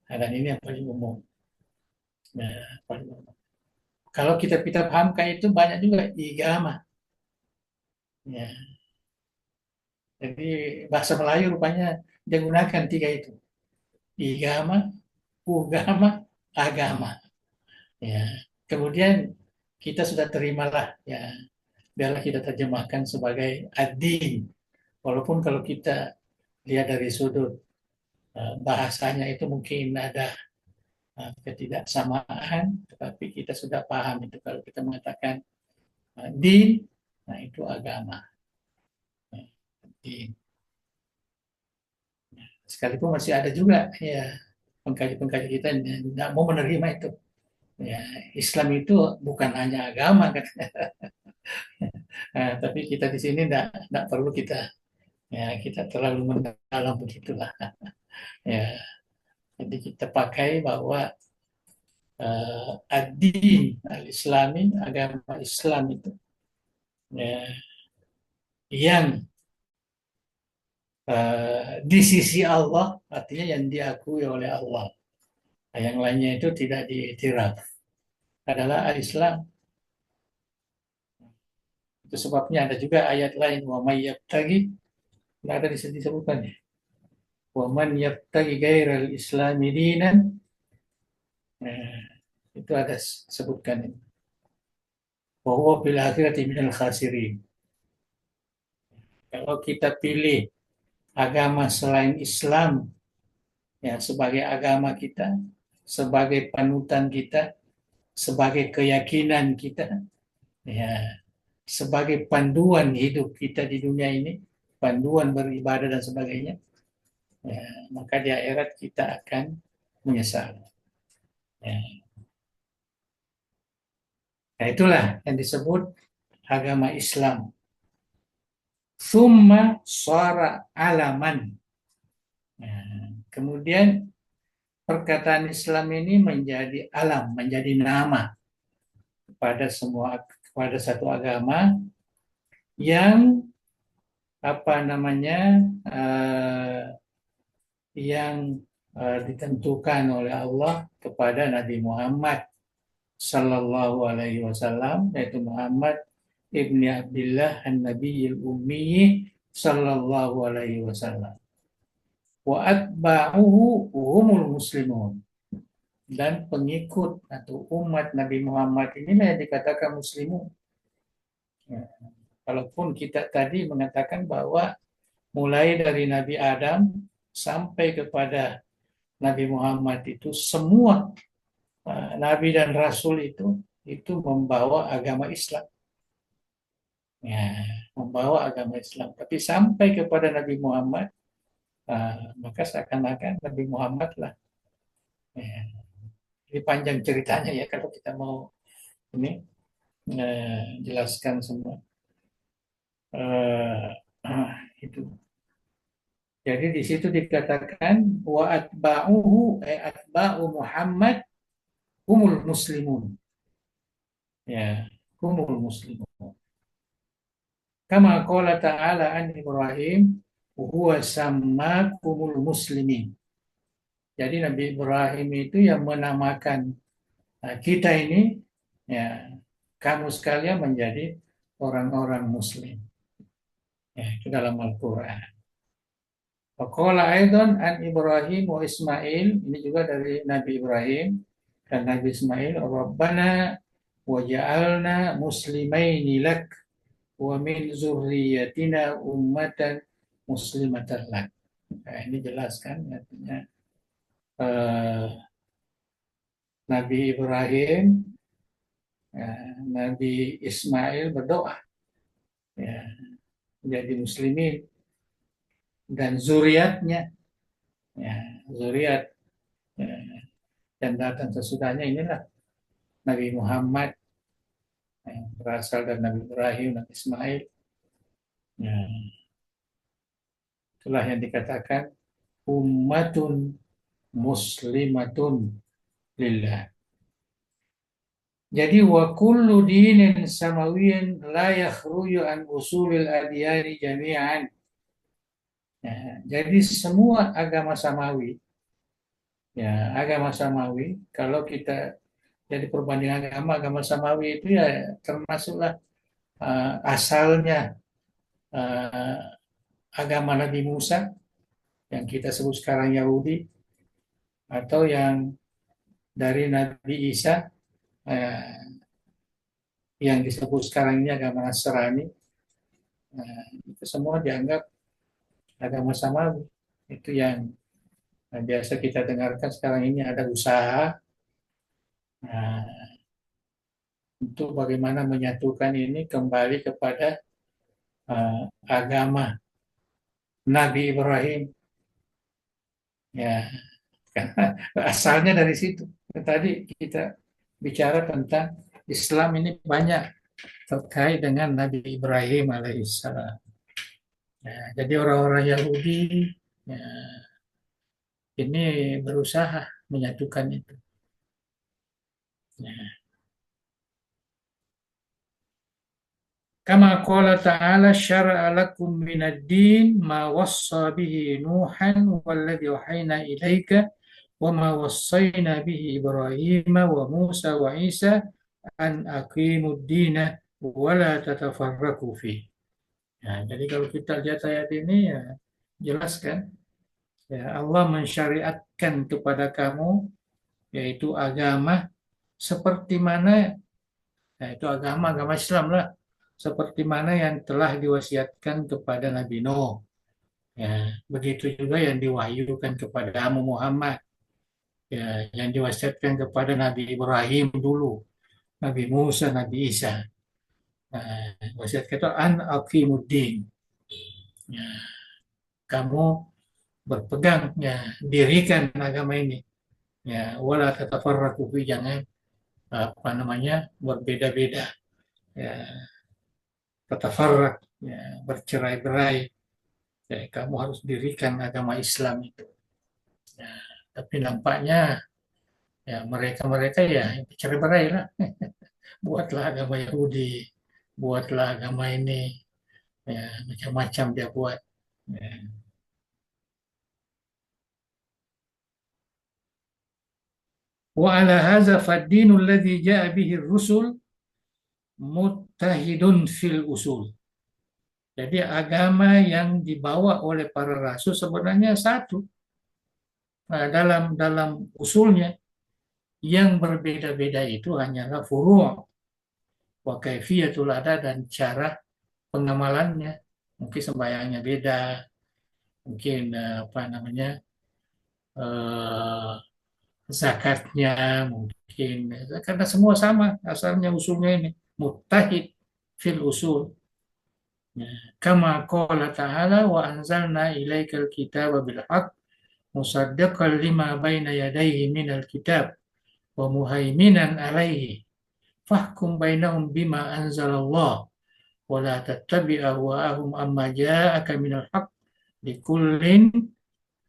Nah, dan ini yang paling umum. Nah, paling umum. Kalau kita pahamkan itu banyak juga igama. Ya. Jadi bahasa Melayu rupanya dia gunakan tiga itu. Igama, ugama, agama. Ya. Kemudian kita sudah terimalah ya, biarlah kita terjemahkan sebagai ad-din. Walaupun kalau kita lihat dari sudut bahasanya itu mungkin ada ketidaksamaan, tetapi kita sudah paham itu kalau kita mengatakan din, nah itu agama. Din. Sekalipun masih ada juga ya pengkaji-pengkaji kita yang tidak mau menerima itu. Ya, Islam itu bukan hanya agama kan. Nah, tapi kita di sini tidak perlu kita terlalu mendalam begitulah. Ya, jadi kita pakai bahwa ad-din al-Islami, agama Islam itu ya, yang di sisi Allah artinya yang diakui oleh Allah. Nah, yang lainnya itu tidak diiktiraf adalah al-Islam. Itu sebabnya ada juga ayat lain wa may yabtaghi, tidak ada disebutkan ya. Wa man yabtaghi ghairal islami dinan. Nah, itu ada sebutkan ini. Wa huwa fil akhirati minal khasirin. Kalau kita pilih agama selain Islam ya sebagai agama kita, sebagai panutan kita, sebagai keyakinan kita, ya sebagai panduan hidup kita di dunia ini, panduan beribadah dan sebagainya, ya, maka di akhirat kita akan menyesal. Ya. Nah, itulah yang disebut agama Islam. Summa suara alaman. Nah, kemudian perkataan Islam ini menjadi alam, menjadi nama kepada satu agama yang apa namanya yang ditentukan oleh Allah kepada Nabi Muhammad Sallallahu Alaihi Wasallam, yaitu Muhammad ibni Abdullah an-Nabiyil Ummi Sallallahu Alaihi Wasallam. Wa atba'uhu humul muslimun, dan pengikut atau umat Nabi Muhammad inilah yang dikatakan muslimun. Ya. Walaupun kita tadi mengatakan bahwa mulai dari Nabi Adam sampai kepada Nabi Muhammad itu semua Nabi dan Rasul itu membawa agama Islam. Ya, membawa agama Islam. Tapi sampai kepada Nabi Muhammad, maka seakan-akan Nabi Muhammad lah. Ya. Ini panjang ceritanya ya kalau kita mau ini jelaskan semua. Itu. Jadi di situ dikatakan wa atba'uhu atba'u Muhammad humul muslimun. Ya, humul muslimun. Kama qala ta'ala an Ibrahim huwa sammakumul muslimin. Jadi Nabi Ibrahim itu yang menamakan kita ini Ya, kamu sekalian menjadi orang-orang Muslim. Ya, itu dalam Al-Quran. Waqala aidan an Ibrahim wa Ismail, ini juga dari Nabi Ibrahim dan Nabi Ismail, Rabbana waj'alna muslimaini lak wa min zurriyyatina ummatan muslimatan lak. Nah, ini jelas kan artinya eh, Nabi Ibrahim, Nabi Ismail berdoa ya menjadi muslimin dan zuriatnya ya zuriat ya, dan datang sesudahnya inilah Nabi Muhammad yang berasal dari Nabi Ibrahim dan Ismail. Ya, itulah yang dikatakan ummatun muslimatun lillah. Jadi wa kullu dinin samawiyin la yakhruju an usulil adiyani jami'an. Ya, jadi semua agama samawi, agama samawi, kalau kita jadi perbandingan agama samawi itu ya termasuklah asalnya uh, agama Nabi Musa yang kita sebut sekarang Yahudi, atau yang dari Nabi Isa yang disebut sekarang ini agama Nasrani. Itu semua dianggap agama samawi. Itu yang biasa kita dengarkan sekarang ini, ada usaha untuk bagaimana menyatukan ini kembali kepada agama Nabi Ibrahim. Ya, asalnya dari situ. Tadi kita bicara tentang Islam ini banyak terkait dengan Nabi Ibrahim alaihissalam. Ya, jadi orang-orang Yahudi ya, ini berusaha menyatukan itu. Ya. Kama qala ta'ala syara'a lakum minad din ma wassa bihi Nuhan walladhi wahayna ilaika wa ma wassayna bihi Ibrahim wa Musa wa Isa an aqimud dina wa la tatafarraqu fi. Ya, jadi kalau kita lihat ayat ini ya jelaskan ya Allah mensyariatkan kepada kamu yaitu agama seperti mana itu agama Islam lah, seperti mana yang telah diwasiatkan kepada Nabi Nuh. Ya, begitu juga yang diwahyukan kepada Muhammad, ya, yang diwasiatkan kepada Nabi Ibrahim dulu, Nabi Musa, Nabi Isa. Nah, wasiat kata an aqimuddin. Ya, kamu berpegang, ya, dirikan agama ini. Ya, wala tatafarraqu fi, jangan apa namanya berbeda-beda. Ya, tatafarraq, ya, bercerai-berai. Ya, kamu harus dirikan agama Islam itu. Ya, tapi nampaknya ya mereka-mereka ya cerai-berai lah. Buatlah agama Yahudi, buatlah agama ini, ya, macam-macam dia buat. Ya. Wa ala hadza fad-dinu alladhi ja'a bihi ar-rusul muttahidun fil usul. Jadi agama yang dibawa oleh para rasul sebenarnya satu, dalam dalam usulnya. Yang berbeda-beda itu hanyalah furu' wa kaifiyatul ada dan cara pengamalannya. Mungkin sembahyangnya beda, mungkin apa namanya eh, zakatnya mungkin, karena semua sama asalnya usulnya ini muttahid fil usul. Ya. Kama qala ta'ala wa anzalna ilaikal kitaba bil haqq musaddiqan lima baina yadayhi minal kitab wa muhaiminan alaihi fahkum bainahum bima anzalallah wa la tattabi' ahwa'ahum amma ja'aka minal haqq likullin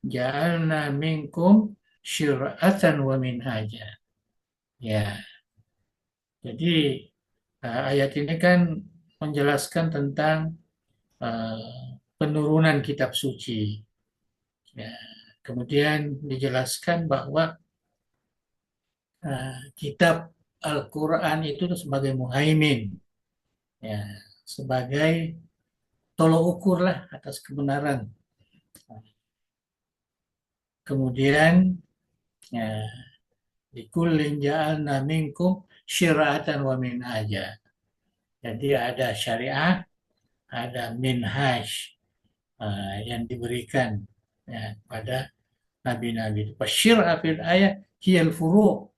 ja'alna minkum syir'atan wa minhaja. Ya, jadi ayat ini kan menjelaskan tentang penurunan kitab suci. Ya, kemudian dijelaskan bahwa kitab Al-Quran itu sebagai muhaimin, ya, sebagai tolok ukur lah atas kebenaran. Kemudian ya, likullin ja'alna minkum syira'atan wa minhaja. Jadi ada syariat, ada minhaj yang diberikan ya, pada nabi-nabi. Syir'ah fil ayat hiyal furu'.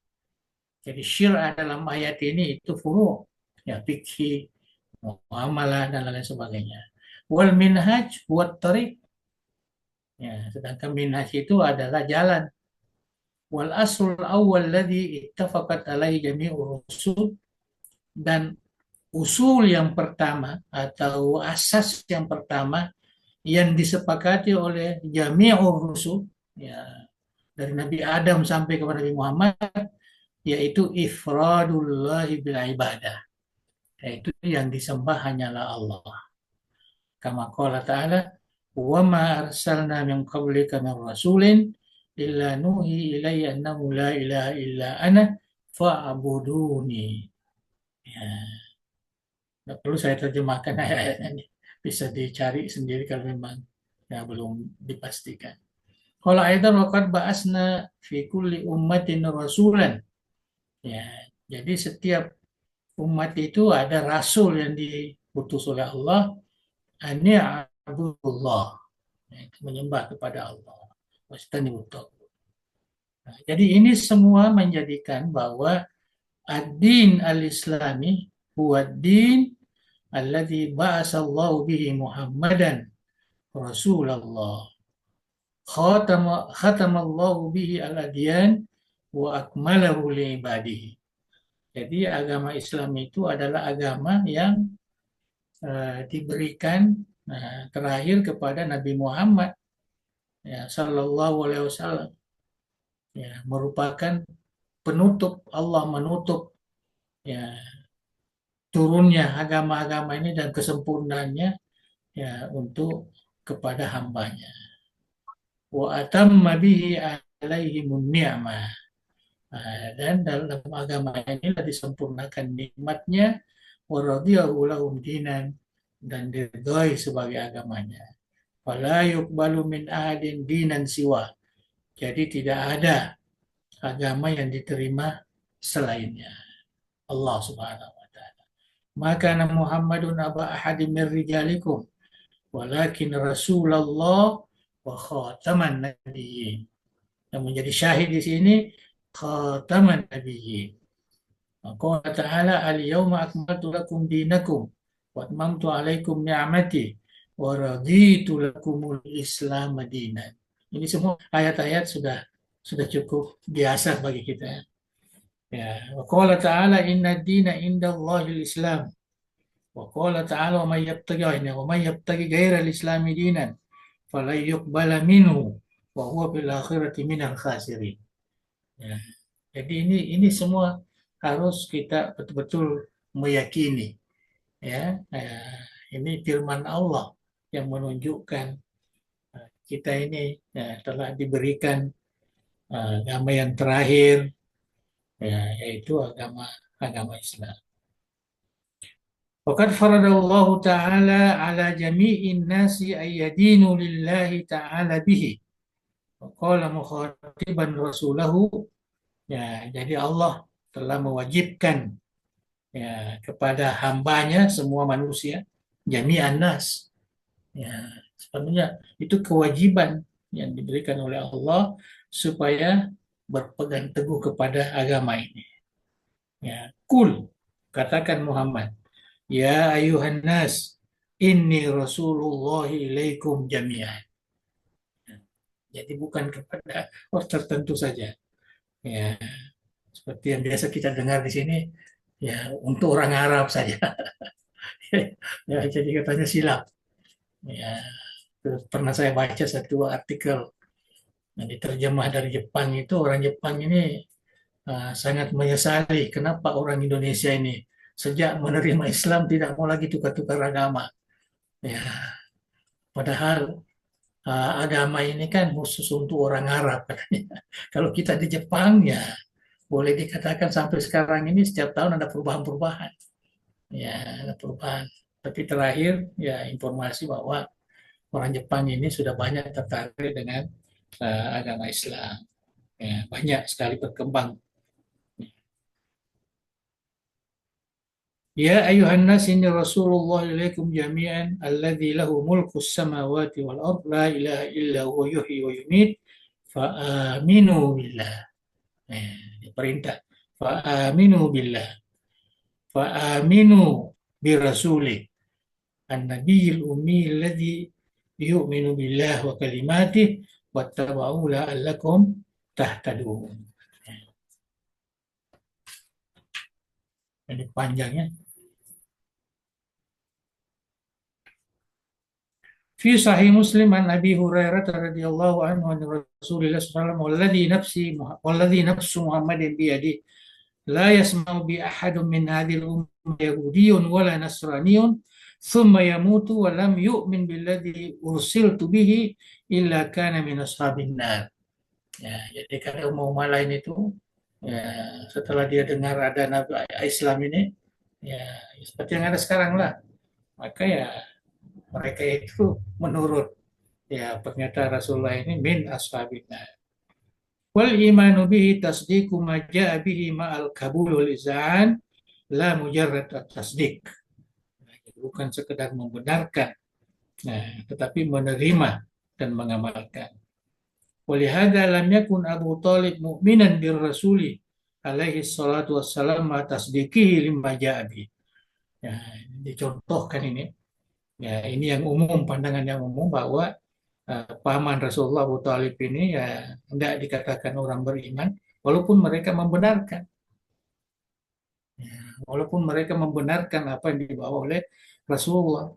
Jadi syir'ah dalam ayat ini itu furu', ya, fikih, muamalah dan lain sebagainya. Wal minhaj buat tarik, ya, sedangkan minhaj itu adalah jalan. Wal asul awal ladhi ittafaqat alaihi jami'ur rusul, dan usul yang pertama atau asas yang pertama yang disepakati oleh jami'ur rusul, ya, dari Nabi Adam sampai kepada Nabi Muhammad, yaitu ifradullah bil ibadah, yaitu yang disembah hanyalah Allah. Kama qala ta'ala, wa ma arsalna min qablika min rasulin illa nuhi ilayya annahu la ilaha illa ana fa'buduni. Ya, nggak perlu saya terjemahkan ayat ini. Bisa dicari sendiri kalau memang ya, belum dipastikan. Kalau aidan waqad ba'asna fi kulli ummatin rasulan. Ya, jadi setiap umat itu ada rasul yang diutus oleh Allah, ani abdullah, menyembah kepada Allah. Nah, jadi ini semua menjadikan bahwa ad-din al-islami huwa ad-din alladzi ba'asallahu bihi Muhammadan Rasulullah. Khatamallahu bihi al-adyan wa akmalahu li ibadihi. Jadi agama Islam itu adalah agama yang diberikan terakhir kepada Nabi Muhammad, ya, Sallallahu Alaihi Wasallam, ya, merupakan penutup, Allah menutup ya turunnya agama-agama ini dan kesempurnaannya ya untuk kepada hambanya. Wa atamma bihi alaihimun ni'mah. Dan dalam agama inilah disempurnakan nikmatnya, wa radiyahu lahum dinan, dan diridhoi sebagai agamanya. Fala yuqbalu min ahadin dinan siwa. Jadi tidak ada agama yang diterima selainnya Allah Subhanahu wa taala. Maka Muhammadun aba ahadim min rijalikum walakin Rasulullah wa khataman nabiyyin. Yang menjadi syahid di sini khataman nabiyyin. Qala ta'ala al-yawma akmaltu lakum dinakum wa atmamtu alaikum ni'mati wa raditu lakumul Islam dinan. Ini semua ayat-ayat sudah cukup biasa bagi kita. Ya, wa qala ta'ala inna ad-dina indallahil Islam. Wa qala ta'ala wa may yabtaghi ghayra al-islami dinan falan yuqbala minhu wa huwa fil akhirati minal khasirin. Ya. Jadi ini semua harus kita betul-betul meyakini, ya. Ini firman Allah yang menunjukkan kita ini ya, telah diberikan agama yang terakhir, ya, yaitu agama Islam. Waqad faradallahu ta'ala ala jami'in nasi ayyadinu lillahi ta'ala bihi. Qala mukhatiban rasulahu, ya, jadi Allah telah mewajibkan ya kepada hambanya semua manusia, jami'an nas. Ya, sebenarnya itu kewajiban yang diberikan oleh Allah supaya berpegang teguh kepada agama ini. Ya, kul, katakan Muhammad, ya ayuhan nas, inni rasulullah ilaikum jami'an. Jadi bukan kepada orang tertentu saja. Ya, seperti yang biasa kita dengar di sini, ya untuk orang Arab saja. Ya, jadi katanya silap. Ya, pernah saya baca satu artikel yang diterjemah dari Jepang, itu orang Jepang ini sangat menyesali kenapa orang Indonesia ini sejak menerima Islam tidak mau lagi tukar-tukar agama. Ya, padahal agama ini kan khusus untuk orang Arab katanya. Kalau kita di Jepang ya boleh dikatakan sampai sekarang ini setiap tahun ada perubahan-perubahan. Ya, ada perubahan. Tapi terakhir ya informasi bahwa orang Jepang ini sudah banyak tertarik dengan agama Islam. Ya, banyak sekali berkembang. Ya ayuhan nas inni Rasulullah ilaikum jami'an alladzi lahu mulkus samawati wal ard la ilaha illa huwa yuhyi wa yumiit fa aminu billah. Perintah fa aminu billah fa aminu bi rasulih an-nabiyil ummi alladzi yu'minu billah wa kalimatih wattaba'u la'allakum tahtadun. Ini panjangnya. Fi sahih Muslim an Abi Hurairah radhiyallahu anhu an Rasulillah sallallahu alaihi wasallam walladhi nafsu Muhammadin bi yadihi la yasma'u bi ahadun min hadhihi al-ummah yahudiyyun wala nasraniyyun thumma yamutu wa lam yu'min billadhi ursiltu bihi illa kana min ashabin nar. Ya, jadi kalau umat lain itu ya, setelah dia dengar ada Nabi Islam ini ya seperti yang ada sekarang lah, maka ya mereka itu menurut ya pernyataan Rasulullah ini min ashabina. Wal imanu bihi tasdiqu ma ja'a bihi ma'al qabul wal izan la mujarrad tasdiq. Bukan sekedar membenarkan, nah, tetapi menerima dan mengamalkan. Walihada lam yakun Abu Talib mu'minan bir rasuli alaihi salatu wassalam ma tasdiqihi lima ja'a bihi. Ya, dicontohkan ini. Ya, ini yang umum, pandangan yang umum bahwa paman Rasulullah Abu Talib ini ya tidak dikatakan orang beriman, walaupun mereka membenarkan, ya, walaupun mereka membenarkan apa yang dibawa oleh Rasulullah.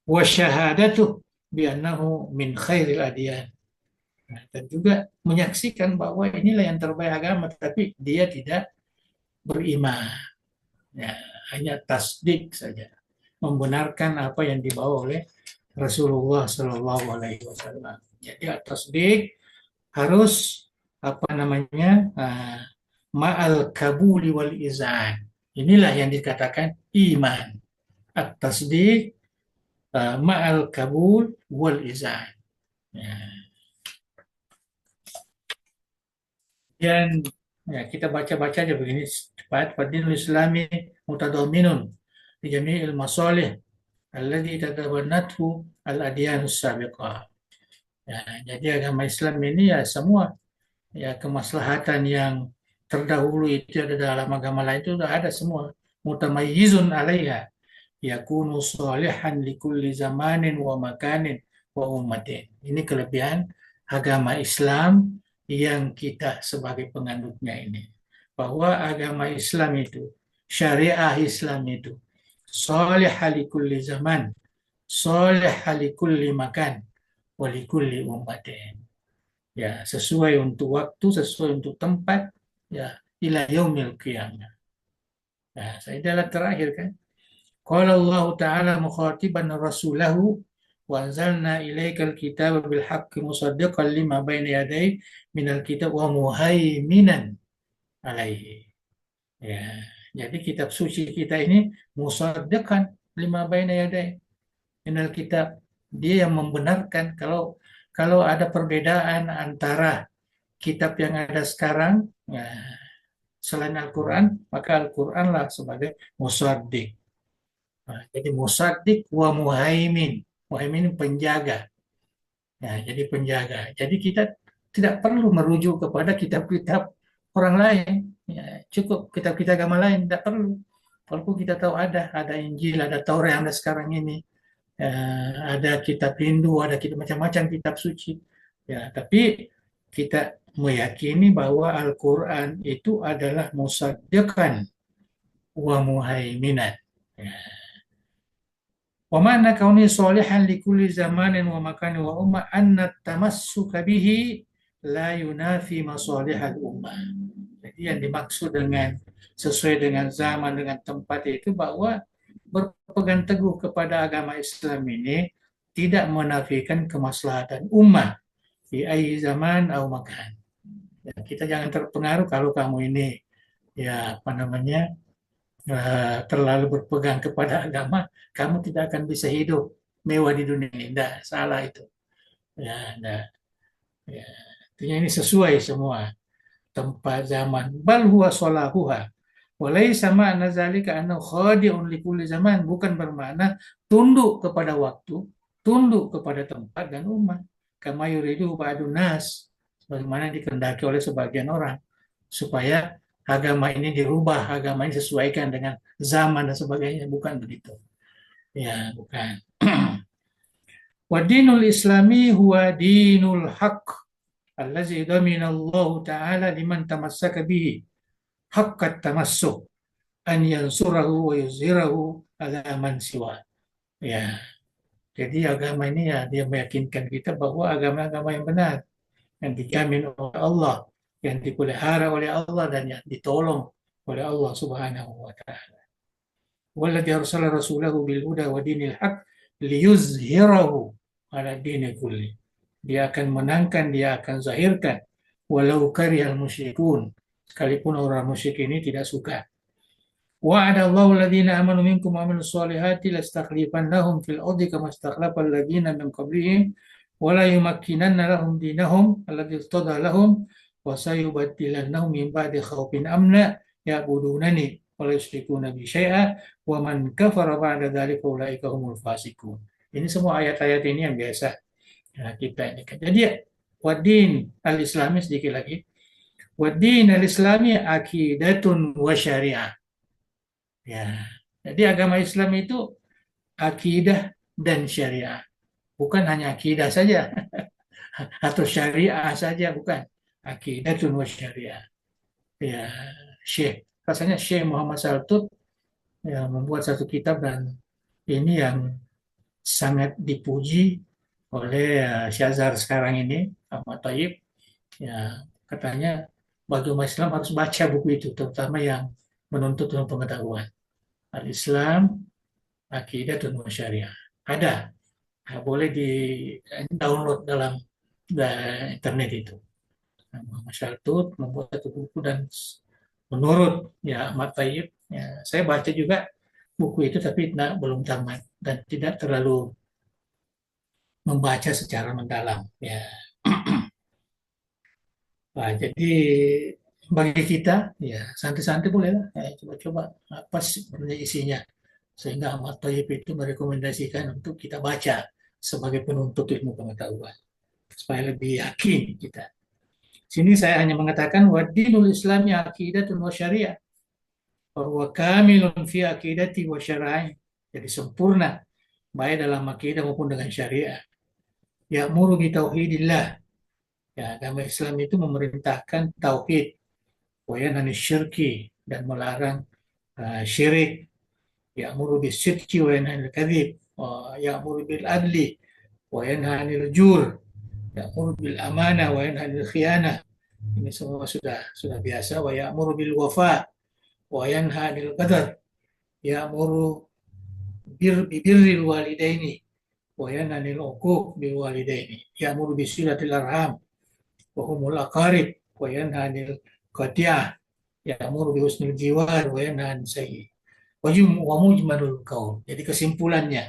Wa syahadatuh bi annahu min khairil adyan. Nah, dan juga menyaksikan bahwa inilah yang terbaik agama, tapi dia tidak beriman. Ya, hanya tasdik saja, membenarkan apa yang dibawa oleh Rasulullah Shallallahu Alaihi Wasallam. Jadi tasdik harus apa namanya ma'al kabuli wal izan. Inilah yang dikatakan iman. At-tasdik ma'al kabul wal izan. Ya. Dan ya, kita baca-baca aja begini. Fadilul Islami mutadaminun di jami'il masalih alladhi tatabanathu al-adyanus sabiqah. Ya, jadi agama Islam ini ya semua ya kemaslahatan yang terdahulu itu ada dalam agama lain itu sudah ada semua. Mutamayyizun alaiha yakunu salihan likulli zamanin wa makanin wa ummatin. Ini kelebihan agama Islam yang kita sebagai penganutnya ini. Bahwa agama Islam itu, syariah Islam itu salih likulli zaman, salih likulli makan, wa likulli ummatin. Ya, sesuai untuk waktu, sesuai untuk tempat, ya, ila yaumil qiyamah. Nah, saya adalah terakhir kan. Qala Allah Ta'ala mukhatiban rasulahu wa anzalna ilaikal kitaba bil haqqi musaddiqan lima baina yadayhi minal kitab wa muhaiminan alaihi. Ya, jadi kitab suci kita ini musaddiqan lima baina yadayhi minal kitab. Dia yang membenarkan kalau ada perbedaan antara kitab yang ada sekarang ya, selain Al-Quran, maka Al-Quranlah sebagai musaddiq. Nah, jadi musaddiq wa muhaimin. Muhaimin penjaga. Ya, jadi penjaga. Jadi kita tidak perlu merujuk kepada kitab-kitab orang lain. Ya, cukup kitab-kitab agama lain, tidak perlu. Walaupun kita tahu ada Injil, ada Taurat yang ada sekarang ini. Ada kitab Hindu, ada kitab macam-macam kitab suci. Ya, tapi kita meyakini bahwa Al-Quran itu adalah musaddiqan wa muhaiminan. Ya. Wa ma'na kauni solihan li kulli zamanin wa makanin wa umma anna tamassuka bihi la yunafi masalihal ummah. Jadi yang dimaksud dengan sesuai dengan zaman, dengan tempat itu bahwa berpegang teguh kepada agama Islam ini tidak menafikan kemaslahatan ummah di ai zaman atau makan. Ya, kita jangan terpengaruh kalau kamu ini ya apa namanya terlalu berpegang kepada agama, kamu tidak akan bisa hidup mewah di dunia ini. Tidak, salah itu. Ya, nah, ya. Artinya ini sesuai semua tempat zaman. Bal huwa salahuha. Walaysa ma'na zalika annahu khadi'un likulli zaman, bukan bermakna tunduk kepada waktu, tunduk kepada tempat dan umat. Kama yuridu ba'dun nas, sebagaimana dikehendaki oleh sebagian orang supaya agama ini dirubah, agama ini sesuaikan dengan zaman dan sebagainya, bukan begitu. Ya, bukan. Wa dinul islami huwa dinul haq allazi damina Allah taala liman tamassaka bihi haqqat tamassuk an yansurahu wa yuzhirahu ala man siwa. Ya, jadi agama ini ya dia meyakinkan kita bahwa agama-agama yang benar, yang dijamin oleh Allah, yang dipelihara oleh Allah dan yang ditolong oleh Allah Subhanahu wa taala. Walladzi arsala rasulahu bil huda wa dinil haq liyuzhirahu ala dini kulli. Dia akan menangkan, dia akan zahirkan walau karihal musyrikun. Sekalipun orang musyrik ini tidak suka. Wa'adallahu alladhina amanu minkum wa amilus solihati lastakhlifannahum fil ardi kama istakhlafal ladzina min qablihim wa la yumakkinanna lahum dinahum alladzi irtada lahum wa sayubaddilannahum min ba'di khawfin amna ya'budunani wa la yusyrikuna bi syai'a wa man kafara ba'da dzalika ulaika humul fasiqun. Ini semua ayat-ayat ini yang biasa kita ini kan. Jadi wadin al-islami sedikit lagi. Wadin al-islami akidatun wa syariah. Ya. Jadi agama Islam itu akidah dan syariah. Bukan hanya akidah saja atau syariah saja, bukan. Akidatun wa syariah. Ya, rasanya Syekh Muhammad Saltut ya, membuat satu kitab dan ini yang sangat dipuji oleh Syazar sekarang ini, Ahmad Tayyib. Ya, katanya bagi umat Islam harus baca buku itu, terutama yang menuntut ilmu pengetahuan. Al-Islam, Akidah dan Syariah. Ada, boleh di download dalam internet itu. Muhammad Syaltut membuat satu buku dan menurut ya Ahmad Tayyib, ya, saya baca juga buku itu tapi belum tamat dan tidak terlalu membaca secara mendalam. Ya, nah, jadi bagi kita ya santai-santai boleh lah, ya, coba-coba apa sebenarnya isinya sehingga Ahmad Thayyib itu merekomendasikan untuk kita baca sebagai penuntut ilmu pengetahuan supaya lebih yakin kita. Sini saya hanya mengatakan wadinul Islami aqidatun wa syariah bahwa kamilun fi aqidati wa syara'i, jadi sempurna baik dalam akidah maupun dengan syariah. Ya'muru bi tauhidillah. Ya, agama Islam itu memerintahkan tauhid, wa yanha syirki dan melarang syirik. Ya'muru bis sidqi wa yanha 'anil kadhib, wa ya'muru bil adli wa yanha 'anil jur, ya'muru bil amanah wa yanha 'anil khiyanah. Ini semua sudah biasa. Wa ya'muru bil wafa wa yanha 'anil qadar. Ya'muru birril walidaini wa yanha 'anil uquq bil walidaini. Ya'muru bis silatil arham wa humul aqarib wa yanha 'anil qati'ah. Ya'muru bi husnil jiwar wa yanha 'anil sayyi. Wa mujmalul qaul. Jadi kesimpulannya,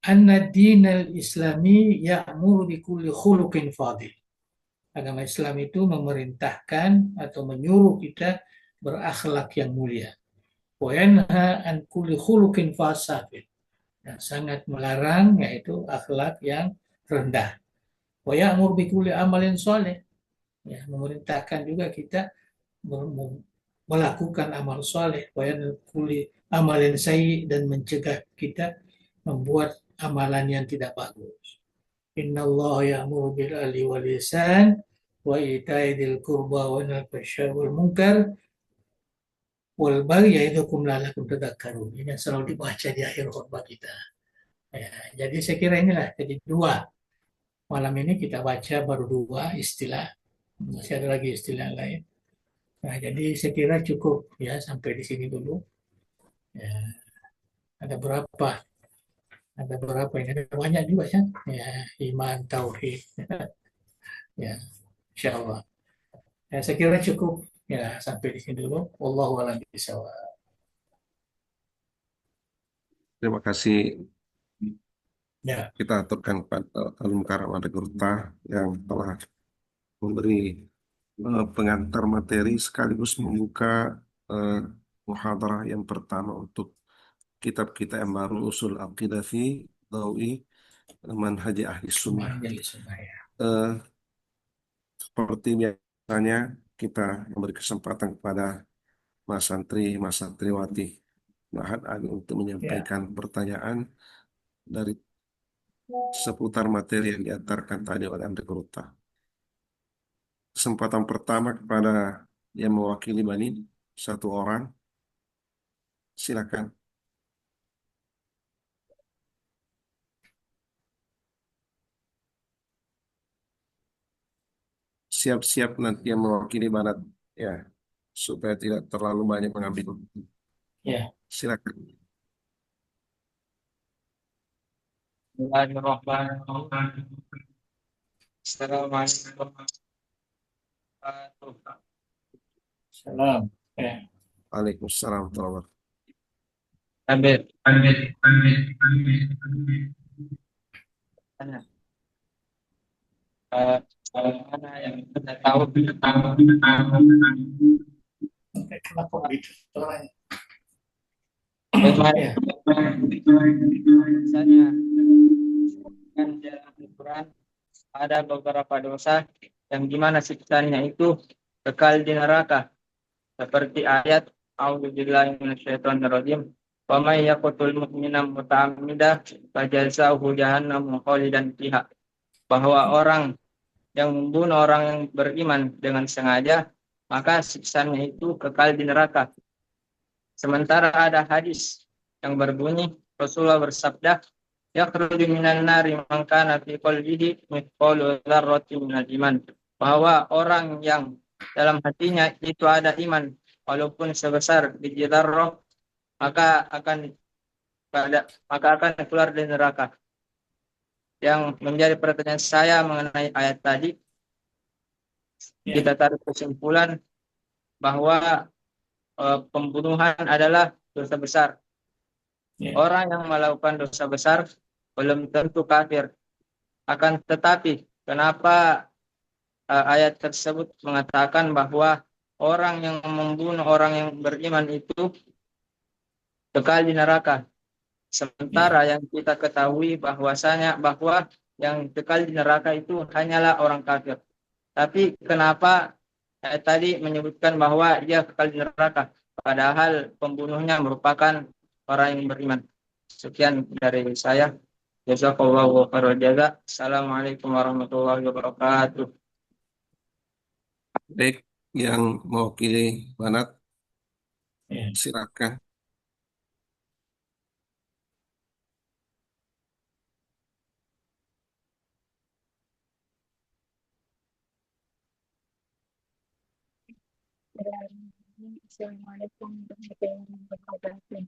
anna dinal islami ya'muru bi kulli khuluqin fadil. Agama Islam itu memerintahkan atau menyuruh kita berakhlak yang mulia. Wa yanha an kulli khuluqin fasafil. Dan sangat melarang yaitu akhlak yang rendah. Wa ya'muru bi kulli amalin saleh. Ya, memerintahkan juga kita melakukan amal soleh, kuli amalin sayyi, dan mencegah kita membuat amalan yang tidak bagus. Inna Allah ya'muru bil adli wal ihsan wa ita'i dzil qurba wa yanha 'anil fahsya'i wal munkar wal baghi ya'idukum la'allakum tadhakkarun. Ini yang selalu dibaca di akhir khutbah kita. Ya, jadi saya kira inilah jadi dua. Malam ini kita baca baru dua istilah. Masih ada lagi istilah lain. Nah, jadi saya kira cukup ya sampai di sini dulu. Ya, ada berapa? Ada berapa ini? Ada banyak juga ya. Ya, iman, tauhid. Ya, insya Allah. Ya, saya kira cukup ya sampai di sini dulu. Wallahu a'lam bishawab. Terima kasih Ya, kita aturkan kepada Alim Karam Gurta yang telah memberi pengantar materi sekaligus membuka eh, muhadarah yang pertama untuk kitab kita yang baru Usul Aqidah fi Dawi Manhaji Ahli Sunnah. jadi sunnah ya. Eh, Seperti biasanya kita memberi kesempatan kepada Mas Santri, Mas Santriwati Mahat Ali untuk Ya, menyampaikan pertanyaan dari seputar materi yang diantarkan tadi oleh Anda Gurta. Kesempatan pertama kepada yang mewakili Bani, satu orang, silakan. Siap-siap nanti yang mewakili Banat, ya, supaya tidak terlalu banyak mengambil. ya. Silakan. Bismillahirrahmanirrahim. Assalamualaikum warahmatullahi wabarakatuh. Salam. Ya, Waalaikumsalam warahmatullahi wabarakatuh. Ambil, ambil, ambil, ambil, ambil. Tanya, eh, mana yang kita tahu, kita tahu, kita tahu. kenapa begitu? Soalnya. Bagaimana Ya, misalnya kan dalam Al-Quran ada beberapa dosa yang gimana siksanya itu kekal di neraka seperti ayat A'udzubillahi minasyaitonirrajim wa may yaqtul mu'mina muta'ammidan fajazauhu jahannam khalidan fiha, bahwa orang yang membunuh orang yang beriman dengan sengaja maka siksanya itu kekal di neraka. Sementara ada hadis yang berbunyi Rasulullah bersabda, yakhruju minan nari man kana fi qalbihi mithqalu dzarratin minal iman, bahwa orang yang dalam hatinya itu ada iman walaupun sebesar biji dzarrah maka akan maka akan keluar dari neraka. Yang menjadi pertanyaan saya mengenai ayat tadi, ya, kita tarik kesimpulan bahwa pembunuhan adalah dosa besar. ya, Orang yang melakukan dosa besar belum tentu kafir. Akan tetapi, kenapa ayat tersebut mengatakan bahwa orang yang membunuh orang yang beriman itu kekal di neraka. ya, Sementara yang kita ketahui bahwasanya bahwa yang kekal di neraka itu hanyalah orang kafir. Tapi kenapa tadi menyebutkan bahwa dia kekal di neraka, padahal pembunuhnya merupakan orang yang beriman. Sekian dari saya. Jazakallahu khairan jaza. Assalamualaikum warahmatullahi wabarakatuh. Baik, yang mewakili Banat, ya. silakan. Assalamualaikum warahmatullahi wabarakatuh.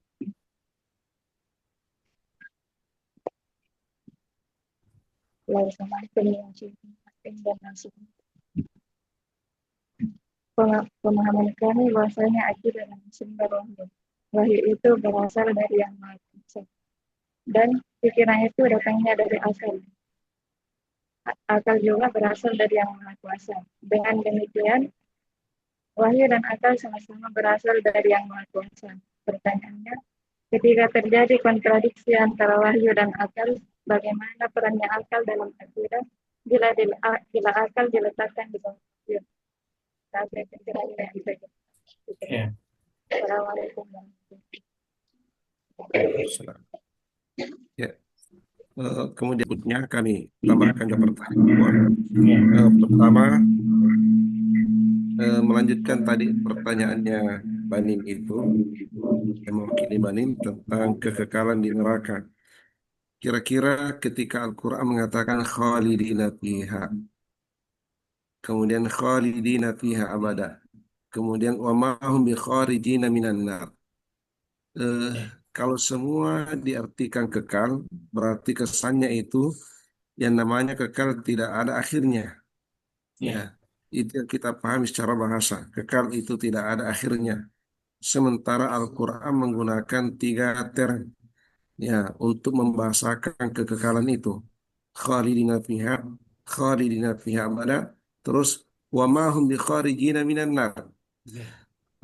Assalamualaikum warahmatullahi wabarakatuh. Pemahaman kami bahwasanya akidah dan sumber wahyu. Wahyu itu berasal dari Yang Maha Kuasa dan pikiran itu datangnya dari akal. Akal juga berasal dari Yang Maha Kuasa. Dengan demikian, wahyu dan akal sama-sama berasal dari Yang Maha Kuasa. Pertanyaannya, ketika terjadi kontradiksi antara wahyu dan akal, bagaimana perannya akal dalam akidah bila akal diletakkan di bawah wahyu? Sampai kira-kira itu. Ya. Assalamualaikum warahmatullahi Waalaikumsalam. Ya, kemudian berikutnya kami tambahkan ke pertanyaan kedua. Ya. Pertama, melanjutkan tadi pertanyaannya Banin itu, yang mewakili Banin tentang kekekalan di neraka. Kira-kira ketika Al-Quran mengatakan khalidina fiha, kemudian khalidina fiha abada, kemudian wa ma hum bi kharijina minan nar. Eh, Ya. Kalau semua diartikan kekal, berarti kesannya itu yang namanya kekal tidak ada akhirnya. Ya. Ya, Itu yang kita pahami secara bahasa. Kekal itu tidak ada akhirnya. Sementara Al-Quran menggunakan tiga term ya untuk membahasakan kekekalan itu. Khalidina fiha, khalidina fiha abada, terus wa ma hum bi kharijina minan nar.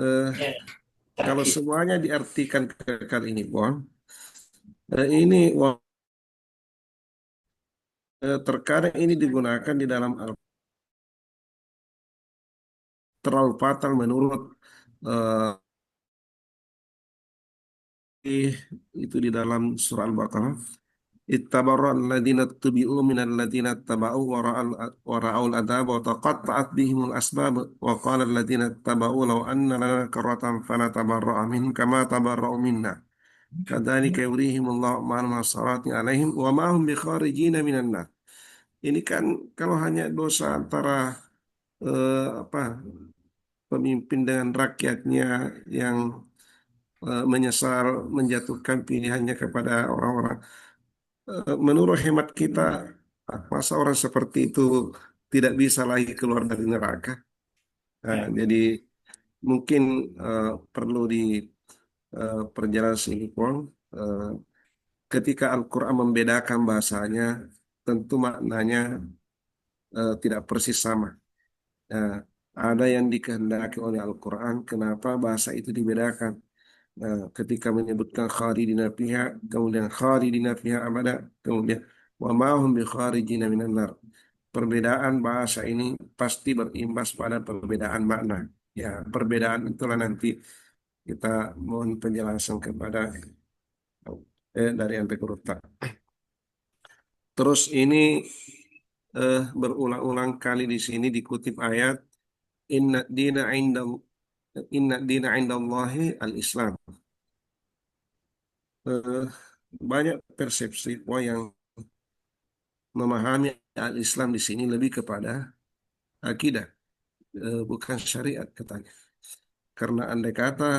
Eh, Ya, Kalau takkit. semuanya diartikan kekal ini, Bang, ini terkadang ini digunakan di dalam terlalu fatal menurut eh, itu di dalam surah Al-Baqarah. Ittabarra alladziina tubi'u minal ladziina taba'u wa ra'aul adzab wa taqatta'at bihimul asbab wa qala alladziina taba'u law anna lana karratan fanatabarra'a minhum kama tabarra'u minna kadzalika yurihimullahu a'malahum hasaratin 'alaihim wa ma hum bikharijina minan nar. Ini kan kalau hanya dosa antara apa pemimpin dengan rakyatnya yang menyesal menjatuhkan pilihannya kepada orang-orang. Menurut hemat kita, masa orang seperti itu tidak bisa lagi keluar dari neraka. Ya, Jadi mungkin perlu diperjelas ini, Pong. Eh, Ketika Al-Quran membedakan bahasanya, tentu maknanya tidak persis sama. Nah, ada yang dikehendaki oleh Al-Quran, kenapa bahasa itu dibedakan. Nah, ketika menyebutkan khalidina fiha, kemudian khalidina fiha abada, kemudian wa ma hum bi kharijina minan nar. Perbedaan bahasa ini pasti berimbas pada perbedaan makna. Ya, perbedaan itulah nanti kita mohon penjelasan kepada dari Ante Kurta. Terus ini berulang-ulang kali di sini dikutip ayat inna dina inda inna dina indallahi al-Islam. Eh, Banyak persepsi bahwa yang memahami al-Islam di sini lebih kepada akidah, bukan syariat katanya. Karena andai kata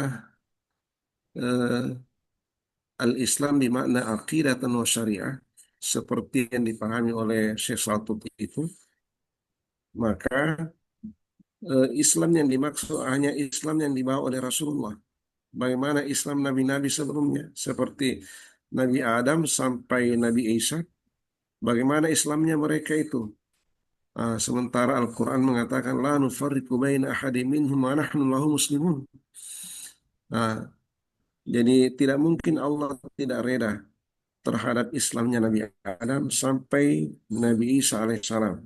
eh, al-Islam bermakna akidah dan syariah seperti yang dipahami oleh Syekh Saltut itu, maka Islam yang dimaksud hanya Islam yang dibawa oleh Rasulullah. Bagaimana Islam nabi-nabi sebelumnya, seperti Nabi Adam sampai Nabi Isa, bagaimana Islamnya mereka itu? Sementara Al-Quran mengatakan la nufarriqu baina ahadin minhum wa nahnu lahu muslimun. Nah, jadi tidak mungkin Allah tidak reda terhadap Islamnya Nabi Adam sampai Nabi Isa alaihissalam.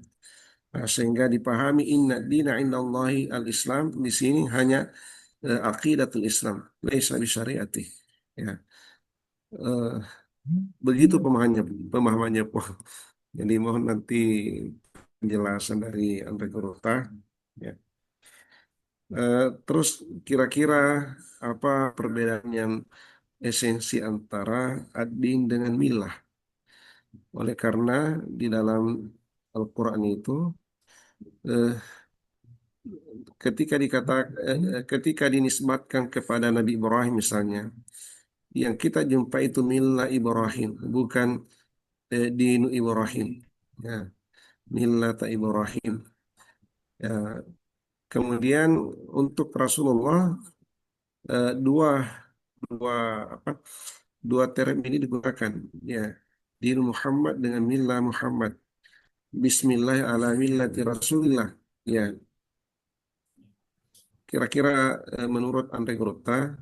Sehingga dipahami inna dina indallahi al-Islam di sini hanya aqidatul Islam, laisa bisyariati. Ya, eh, begitu pemahamannya, Pak. Jadi mohon nanti penjelasan dari Ante Kurota. Ya. Terus kira-kira apa perbedaan yang esensi antara ad-din dengan milah? Oleh karena di dalam Al-Quran itu eh, ketika dinisbatkan kepada Nabi Ibrahim misalnya, yang kita jumpa itu milah Ibrahim, bukan dinu Ibrahim. Ya, millata Ibrahim. Ya, kemudian untuk Rasulullah dua dua apa dua term ini digunakan ya din Muhammad dengan millah Muhammad. Bismillah ala millati Rasulillah. Ya, kira-kira menurut Andre Grota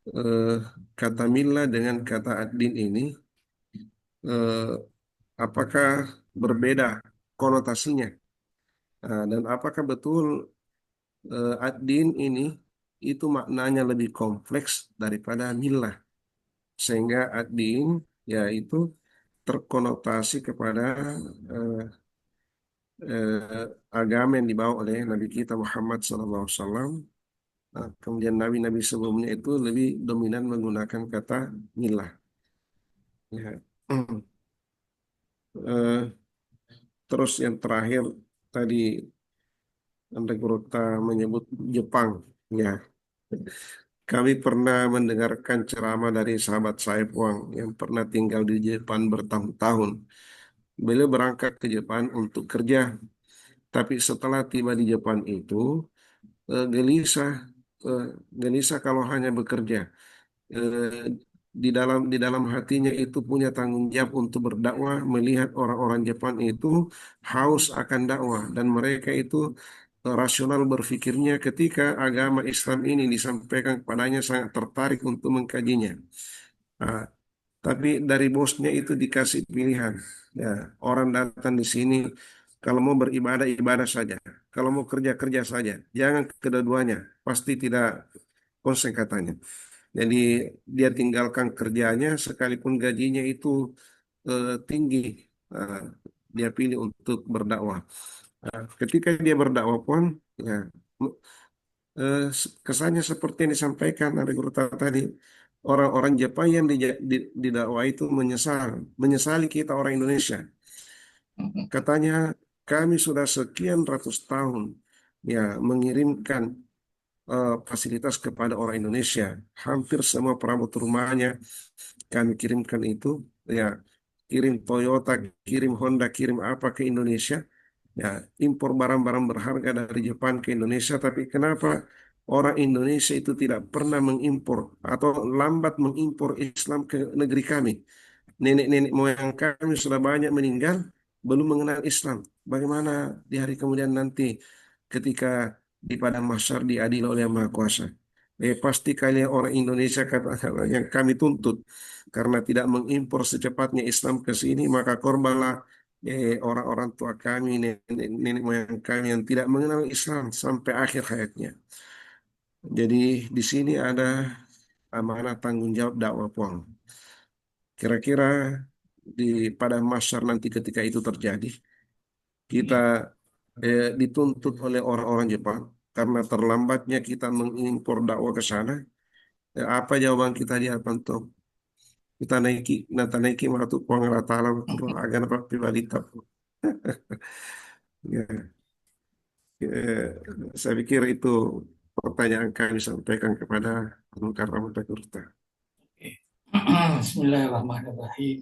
eh, kata millah dengan kata ad-din ini eh, apakah berbeda konotasinya? Dan apakah betul ad-din ini itu maknanya lebih kompleks daripada millah sehingga ad-din yaitu terkonotasi kepada eh, agama yang dibawa oleh Nabi kita Muhammad SAW. Nah, kemudian nabi-nabi sebelumnya itu lebih dominan menggunakan kata milah. Ya. Eh, Terus yang terakhir tadi Anda Gurota menyebut Jepang. Ya, kami pernah mendengarkan ceramah dari sahabat saya Puang yang pernah tinggal di Jepang bertahun-tahun. Beliau berangkat ke Jepang untuk kerja. Tapi setelah tiba di Jepang itu gelisah, eh, gelisah kalau hanya bekerja. Eh, di dalam hatinya itu punya tanggung jawab untuk berdakwah, melihat orang-orang Jepang itu haus akan dakwah dan mereka itu rasional berpikirnya ketika agama Islam ini disampaikan kepadanya sangat tertarik untuk mengkajinya. Ah, tapi dari bosnya itu dikasih pilihan. Ya, orang datang di sini kalau mau beribadah ibadah saja, kalau mau kerja kerja saja, jangan kedua-duanya, pasti tidak konsen katanya. Jadi dia tinggalkan kerjanya sekalipun gajinya itu tinggi. Nah, dia pilih untuk berdakwah. Nah, ketika dia berdakwah pun, ya, kesannya seperti yang disampaikan oleh guru tadi. Orang-orang Jepang yang didakwa itu menyesali kita orang Indonesia. Katanya kami sudah sekian ratus tahun ya mengirimkan fasilitas kepada orang Indonesia. Hampir semua perabot rumahnya kami kirimkan itu, ya kirim Toyota, kirim Honda, kirim apa ke Indonesia, ya impor barang-barang berharga dari Jepang ke Indonesia. Tapi kenapa orang Indonesia itu tidak pernah mengimpor atau lambat mengimpor Islam ke negeri kami? Nenek-nenek moyang kami sudah banyak meninggal, belum mengenal Islam. Bagaimana di hari kemudian nanti ketika di padang mahsyar diadili oleh Yang Maha Kuasa? Pasti kalian orang Indonesia kata yang kami tuntut karena tidak mengimpor secepatnya Islam ke sini, maka korbanlah orang-orang tua kami, nenek moyang kami yang tidak mengenal Islam sampai akhir hayatnya. Jadi di sini ada amanah tanggung jawab dakwah Pong. Kira-kira di pada masyar nanti ketika itu terjadi, kita dituntut oleh orang-orang Jepang karena terlambatnya kita mengimpor dakwah ke sana. Apa jawaban kita di hadapan Tuhan? Kita naiki, nata naiki matu pengalatala agan apa balita. Ya, saya pikir itu pertanyaan kami sampaikan kepada Anu Karamata Kurta. Bismillahirrahmanirrahim.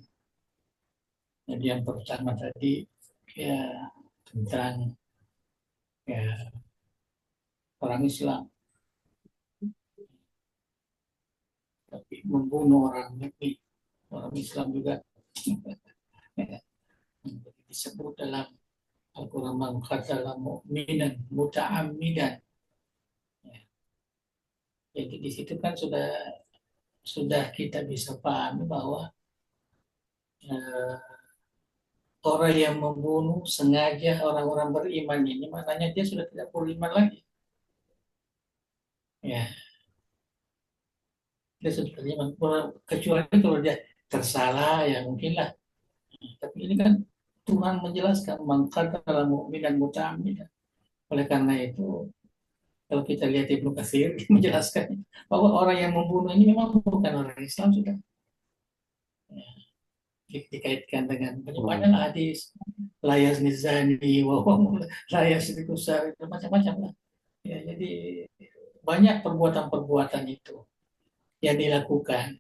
Jadi yang pertama tadi ya tentang ya orang Islam, tapi membunuh orang negeri, orang Islam juga ya, disebut dalam Al-Quran man qatala mu'minan muta'ammidan. Ya. Jadi di situ kan sudah kita bisa pahami bahwa eh, orang yang membunuh sengaja orang-orang beriman ini, maknanya dia sudah tidak beriman lagi. Ya, dia sudah beriman. Kecuali kalau dia tersalah, ya mungkinlah. Tapi ini kan Tuhan menjelaskan mengkata dalam mukmin dan muta'ammidan. Oleh karena itu, kalau kita lihat Ibnu Katsir menjelaskan bahwa orang yang membunuh ini memang bukan orang Islam sudah. Ya, dikaitkan dengan banyak hadis layas nizani wahwa layas dikusar macam-macam lah. Ya, jadi banyak perbuatan-perbuatan itu yang dilakukan.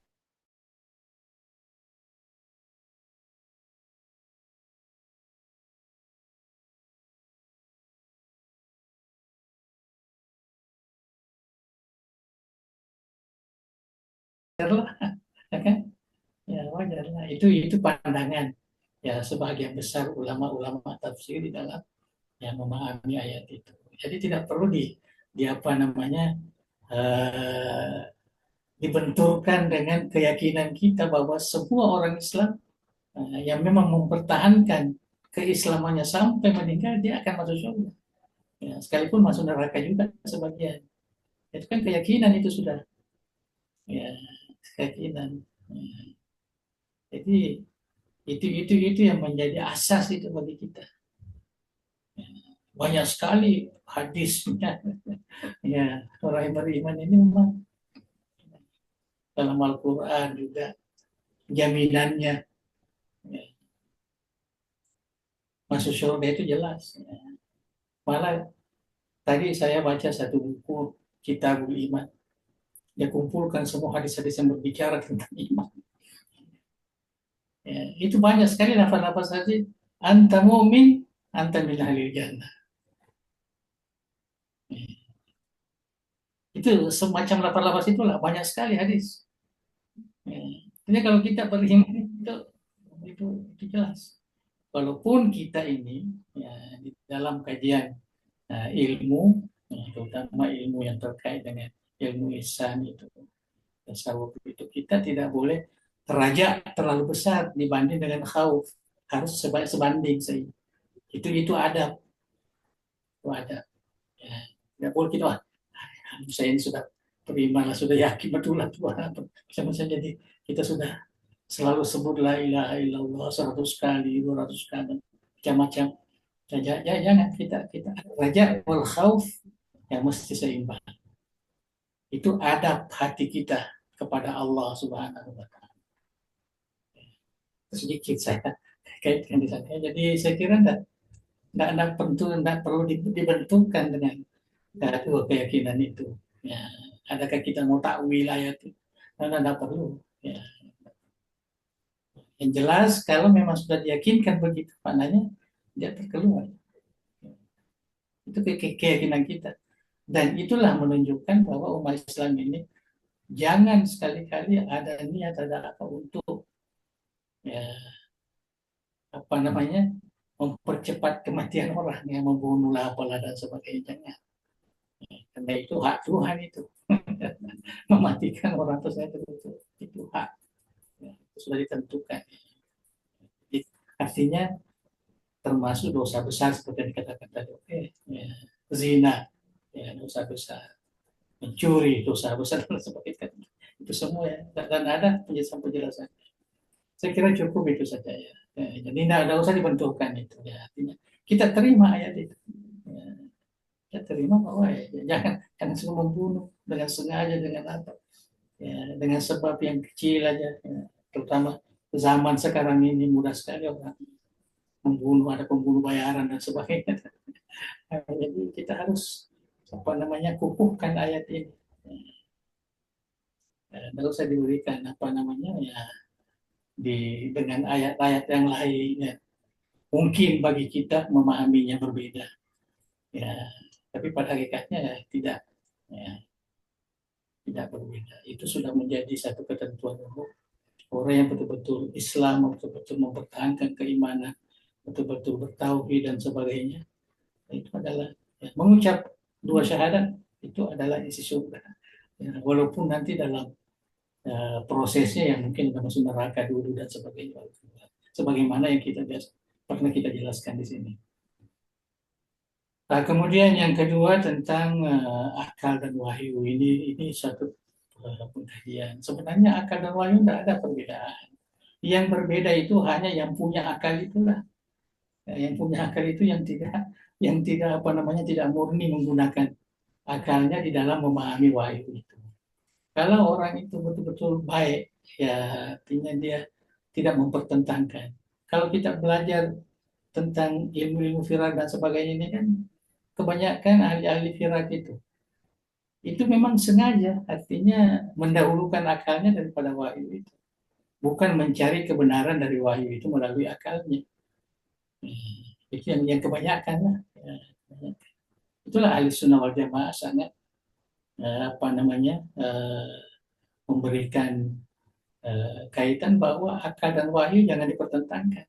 Ya kan? Ya wajar lah. Itu pandangan ya sebagian besar ulama-ulama tafsir di dalam yang memahami ayat itu. Jadi tidak perlu di apa namanya eh, dibenturkan dengan keyakinan kita bahwa semua orang Islam yang memang mempertahankan keislamannya sampai meninggal dia akan masuk surga. Ya, sekalipun masuk neraka juga sebagian. Itu kan keyakinan itu sudah ya keyakinan. Ya, jadi itu yang menjadi asas itu bagi kita. Ya, banyak sekali hadisnya. Ya, orang yang beriman ini memang dalam Al-Quran juga jaminannya ya, masuk surga itu jelas. Ya. Malah tadi saya baca satu buku Kitabul Iman. Dia kumpulkan semua hadis-hadis yang berbicara tentang iman. Ya, itu banyak sekali lafaz-lafaz hadis. Anta mu'min, anta min ahlil jannah. Itu semacam lapar-lapar itulah banyak sekali hadis. Ya. Jadi kalau kita beriman itu jelas. Walaupun kita ini ya, di dalam kajian ilmu, terutama ilmu yang terkait dengan ilmu ihsan itu, tasawuf itu kita tidak boleh raja terlalu besar dibanding dengan khauf, harus sebanding saja. Itu ada. Ya. Tidak boleh kita, saya ini sudah beriman, sudah yakin betul lah Tuhan apa. Sama saja jadi kita sudah selalu sebut la ilaha illallah 100 kali, 200 kali, macam-macam. Jangan kita raja wal khauf yang mesti seimbang. Itu adab hati kita kepada Allah Subhanahu wa taala. Sedikit saya kaitkan di sana. Jadi saya kira tidak perlu dibenturkan dengan dua keyakinan itu. Ya, adakah kita mau takwil ayat itu? Tidak perlu. Ya. Yang jelas kalau memang sudah diyakinkan begitu maknanya dia terkeluar. Itu keyakinan kita. Dan itulah menunjukkan bahwa umat Islam ini jangan sekali-kali ada niat ada apa untuk ya, apa namanya mempercepat kematian orang yang membunuh lah apalah dan sebagainya. Jangan. Karena itu hak Tuhan itu mematikan orang tersebut itu hak ya, itu sudah ditentukan. Jadi, artinya termasuk dosa besar seperti yang dikatakan tadi. Ya, zina ya, dosa besar, mencuri dosa besar dan sebagainya. Itu semua ya. Dan ada penjelasan-penjelasan. Saya kira cukup itu saja ya. Jadi tidak usah dibenturkan itu ya. Artinya kita terima ayat itu. Ya, kita terima bahwa ya, jangan semua membunuh dengan sengaja dengan apa? Ya, dengan sebab yang kecil aja. Ya. Terutama zaman sekarang ini mudah sekali orang membunuh, ada pembunuh bayaran dan sebagainya. Jadi kita harus apa namanya kukuhkan ayat ini. Tidak usah diberikan apa namanya ya dengan ayat-ayat yang lainnya. Mungkin bagi kita memahaminya berbeda. Ya, tapi pada hakikatnya ya, tidak berbeda. Itu sudah menjadi satu ketentuan umum. Orang yang betul-betul Islam, betul-betul mempertahankan keimanan, betul-betul bertauhid dan sebagainya, itu adalah ya, mengucap dua syahadat itu adalah isi surga. Ya, walaupun nanti dalam prosesnya yang mungkin masuk neraka dulu dan sebagainya, sebagaimana yang pernah kita jelaskan di sini. Nah, kemudian yang kedua tentang akal dan wahyu ini satu pengkajian. Sebenarnya akal dan wahyu tidak ada perbedaan. Yang berbeda itu hanya yang punya akal itulah. Yang punya akal itu yang tidak apa namanya tidak murni menggunakan akalnya di dalam memahami wahyu itu. Kalau orang itu betul-betul baik, ya artinya dia tidak mempertentangkan. Kalau kita belajar tentang ilmu-ilmu firak dan sebagainya ini kan kebanyakan ahli-ahli firak itu memang sengaja, artinya mendahulukan akalnya daripada wahyu itu. Bukan mencari kebenaran dari wahyu itu melalui akalnya. Itu yang kebanyakan lah. Itulah ahli sunnah wal jamaah sangat apa namanya memberikan kaitan bahwa akal dan wahyu jangan dipertentangkan.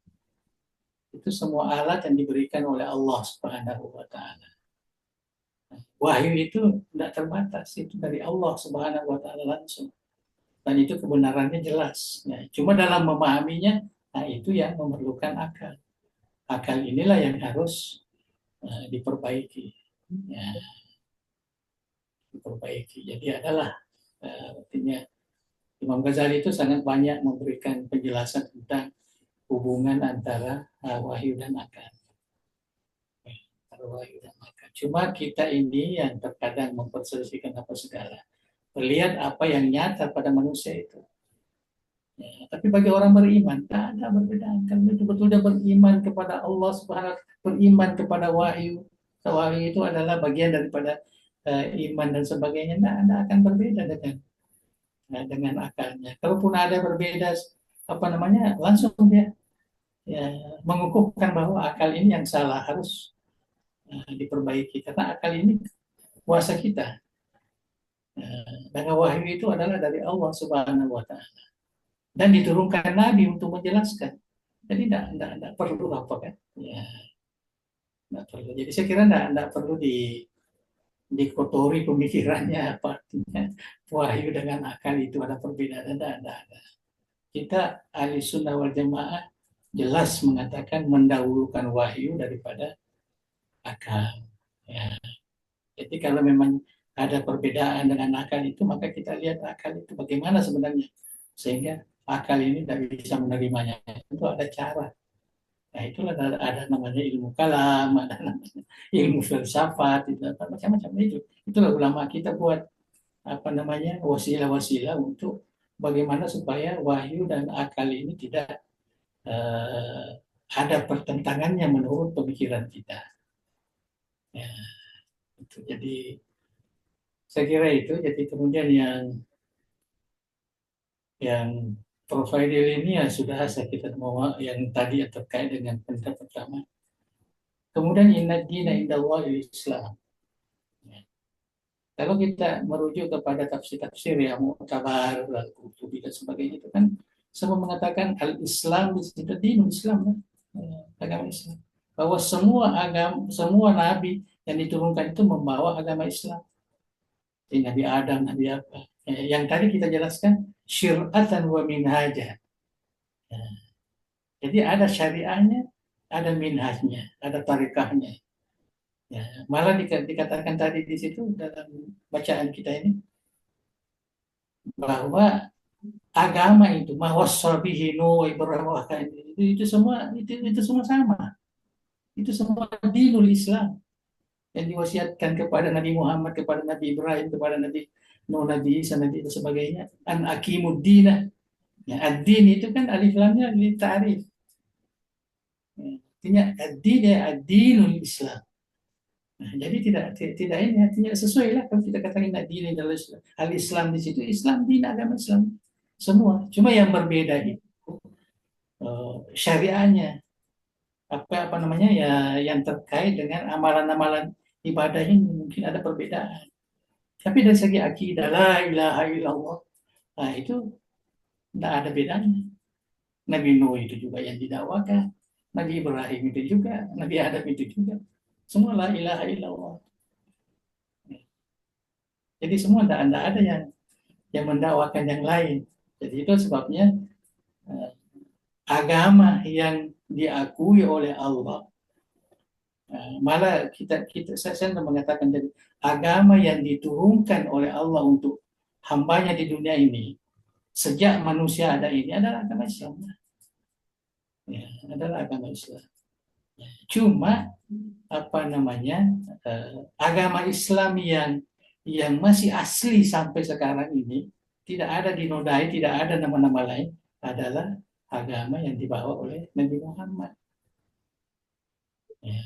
Itu semua alat yang diberikan oleh Allah Subhanahu wa taala. Wahyu itu tidak terbatas, itu dari Allah Subhanahu wa taala langsung. Dan itu kebenarannya jelas. Ya, cuma dalam memahaminya, nah itu yang memerlukan akal. Akal inilah yang harus diperbaiki. Ya, diperbaiki. Jadi adalah artinya Imam Ghazali itu sangat banyak memberikan penjelasan tentang hubungan antara wahyu dan akal. Wahyu dan akal. Cuma kita ini yang terkadang memperselisihkan apa segala. Melihat apa yang nyata pada manusia itu. Ya, tapi bagi orang beriman, tak ada perbedaan. Kalau betul-betul dia beriman kepada Allah Subhanahu wa taala, beriman kepada wahyu. Wahyu itu adalah bagian daripada iman dan sebagainya. Tidak akan berbeda dengan akalnya. Kalaupun ada berbeda, apa namanya, langsung dia ya, mengukuhkan bahwa akal ini yang salah harus diperbaiki. Karena akal ini kuasa kita. Dan wahyu itu adalah dari Allah Subhanahu wa Ta'ala. Dan diturunkan Nabi untuk menjelaskan. Jadi tidak perlu apa kan? Ya, tidak perlu. Jadi saya kira tidak perlu dikotori pemikirannya apa artinya wahyu dengan akal itu ada perbedaan. Tidak ada. Kita ahli sunnah wal jamaah jelas mengatakan mendahulukan wahyu daripada akal. Ya. Jadi kalau memang ada perbedaan dengan akal itu, maka kita lihat akal itu bagaimana sebenarnya. Sehingga akal ini tidak bisa menerimanya. Itu ada cara. Nah itulah ada namanya ilmu kalam, ada namanya ilmu filsafat, itu macam-macam itu. Itulah ulama kita buat apa namanya wasilah-wasilah untuk bagaimana supaya wahyu dan akal ini tidak ada pertentangannya menurut pemikiran kita. Ya, itu. Jadi saya kira itu. Jadi kemudian yang provider ini ya sudah saya kita mau yang tadi terkait dengan pendapat pertama. Kemudian inna dina indallahi Islam. Ya. Kalau kita merujuk kepada tafsir-tafsir yang Mu'tabar, Al-Qurtubi dan sebagainya itu kan semua mengatakan al-Islam di situ dinul Islam, agama Islam. Bahwa semua agama, semua nabi yang diturunkan itu membawa agama Islam. Jadi Nabi Adam, Nabi apa? Yang tadi kita jelaskan syir'atan wa minhaja. Jadi ada syariahnya, ada minhajnya, ada tarikahnya. Ya, malah dikatakan tadi di situ dalam bacaan kita ini bahwa agama itu mawassabihi Nuh Ibrahim itu semua itu semua sama. Itu semua dinul Islam yang diwasiatkan kepada Nabi Muhammad, kepada Nabi Ibrahim, kepada Nabi Nuh, Nabi Isa, Nabi dan sebagainya. An aqimuddina. Ya, ad-din itu kan alif lamnya li ta'rif. Ya, artinya ad-din ya ad-dinul Islam. Nah, jadi tidak ini artinya sesuai lah kalau kita katakan ad-din adalah Islam. Al-Islam di situ Islam, din agama Islam semua. Cuma yang berbeda itu syariahnya. Apa namanya ya yang terkait dengan amalan-amalan ibadah ini mungkin ada perbedaan. Tapi dari segi akidah la ilaha illallah, nah itu tidak ada bedanya. Nabi Nuh itu juga yang didakwakan, Nabi Ibrahim itu juga, Nabi Adam itu juga, semua la ilaha illallah. Jadi semua tidak ada yang mendakwakan yang lain. Jadi itu sebabnya agama yang diakui oleh Allah. Malah saya mengatakan dari agama yang diturunkan oleh Allah untuk hambanya di dunia ini sejak manusia ada ini adalah agama Islam. Ya, adalah agama Islam. Cuma apa namanya agama Islam yang masih asli sampai sekarang ini tidak ada dinodai, tidak ada nama-nama lain adalah agama yang dibawa oleh Nabi Muhammad. Ya.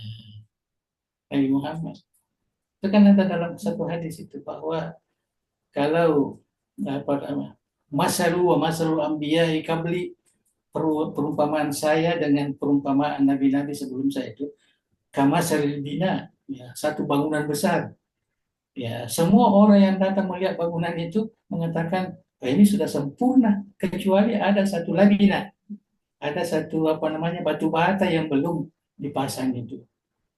Nabi Muhammad. Itu kan ada dalam satu hadis itu bahwa kalau apa namanya masalu wa masalul anbiya'i qabli, perumpamaan saya dengan perumpamaan nabi-nabi sebelum saya itu kamasalil bina, ya, satu bangunan besar. Ya, semua orang yang datang melihat bangunan itu mengatakan ini sudah sempurna kecuali ada satu labina. Ada satu apa namanya batu bata yang belum dipasang itu.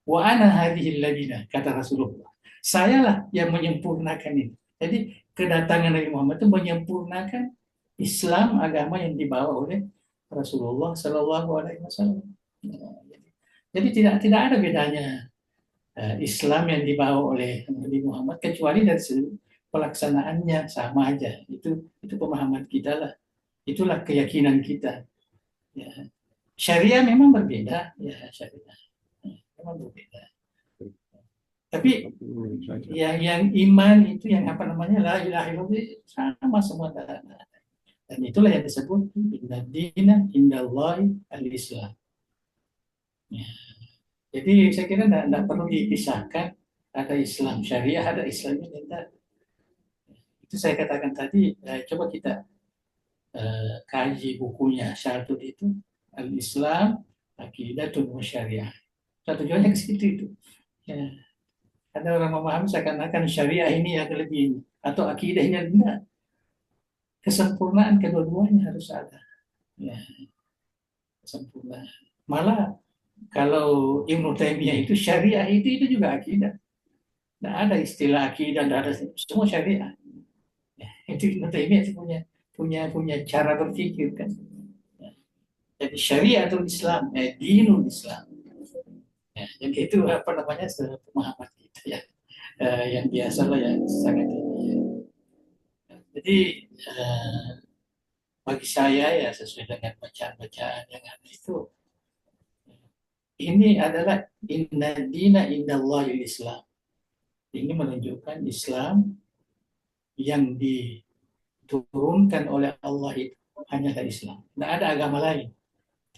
Wa ana hadhil labina, kata Rasulullah. Sayalah yang menyempurnakan ini. Jadi kedatangan Nabi Muhammad itu menyempurnakan Islam, agama yang dibawa oleh Rasulullah Shallallahu Alaihi Wasallam. Jadi tidak ada bedanya Islam yang dibawa oleh Nabi Muhammad kecuali dari pelaksanaannya sama aja. Itu pemahaman kita lah. Itulah keyakinan kita. Ya. Syariah memang berbeda, ya syariah. Memang berbeda. Tapi yang iman itu yang apa namanya la ilaha illallah sama semua. Dan itulah yang disebut inna dina indallahi al-Islam. Ya. Jadi saya kira tidak perlu dipisahkan ada Islam syariah, ada Islam militer. Itu saya katakan tadi. Coba kita kaji bukunya Syartud itu al-Islam aqidatun wa syariah. Tujuannya ke situ itu. Ya. Ada orang memahami seakan-akan syariah ini yang lebih atau akidahnya rendah. Kesempurnaan kedua-duanya harus ada. Ya, kesempurnaan. Malah kalau Ibnu Taimiyah itu syariah itu juga akidah. Tidak ada istilah akidah, tidak ada, semua syariah. Ya, itu Ibnu Taimiyah itu punya cara berpikir kan. Ya, jadi syariatul Islam, dinul Islam. Ya, jadi itu apa namanya pemahaman kita ya, yang biasa lah yang sangat ini. Ya. Jadi bagi saya ya sesuai dengan bacaan-bacaan yang ada itu, ini adalah inna dina indallahil Islam. Ini menunjukkan Islam yang diturunkan oleh Allah itu hanya dari Islam. Tidak ada agama lain.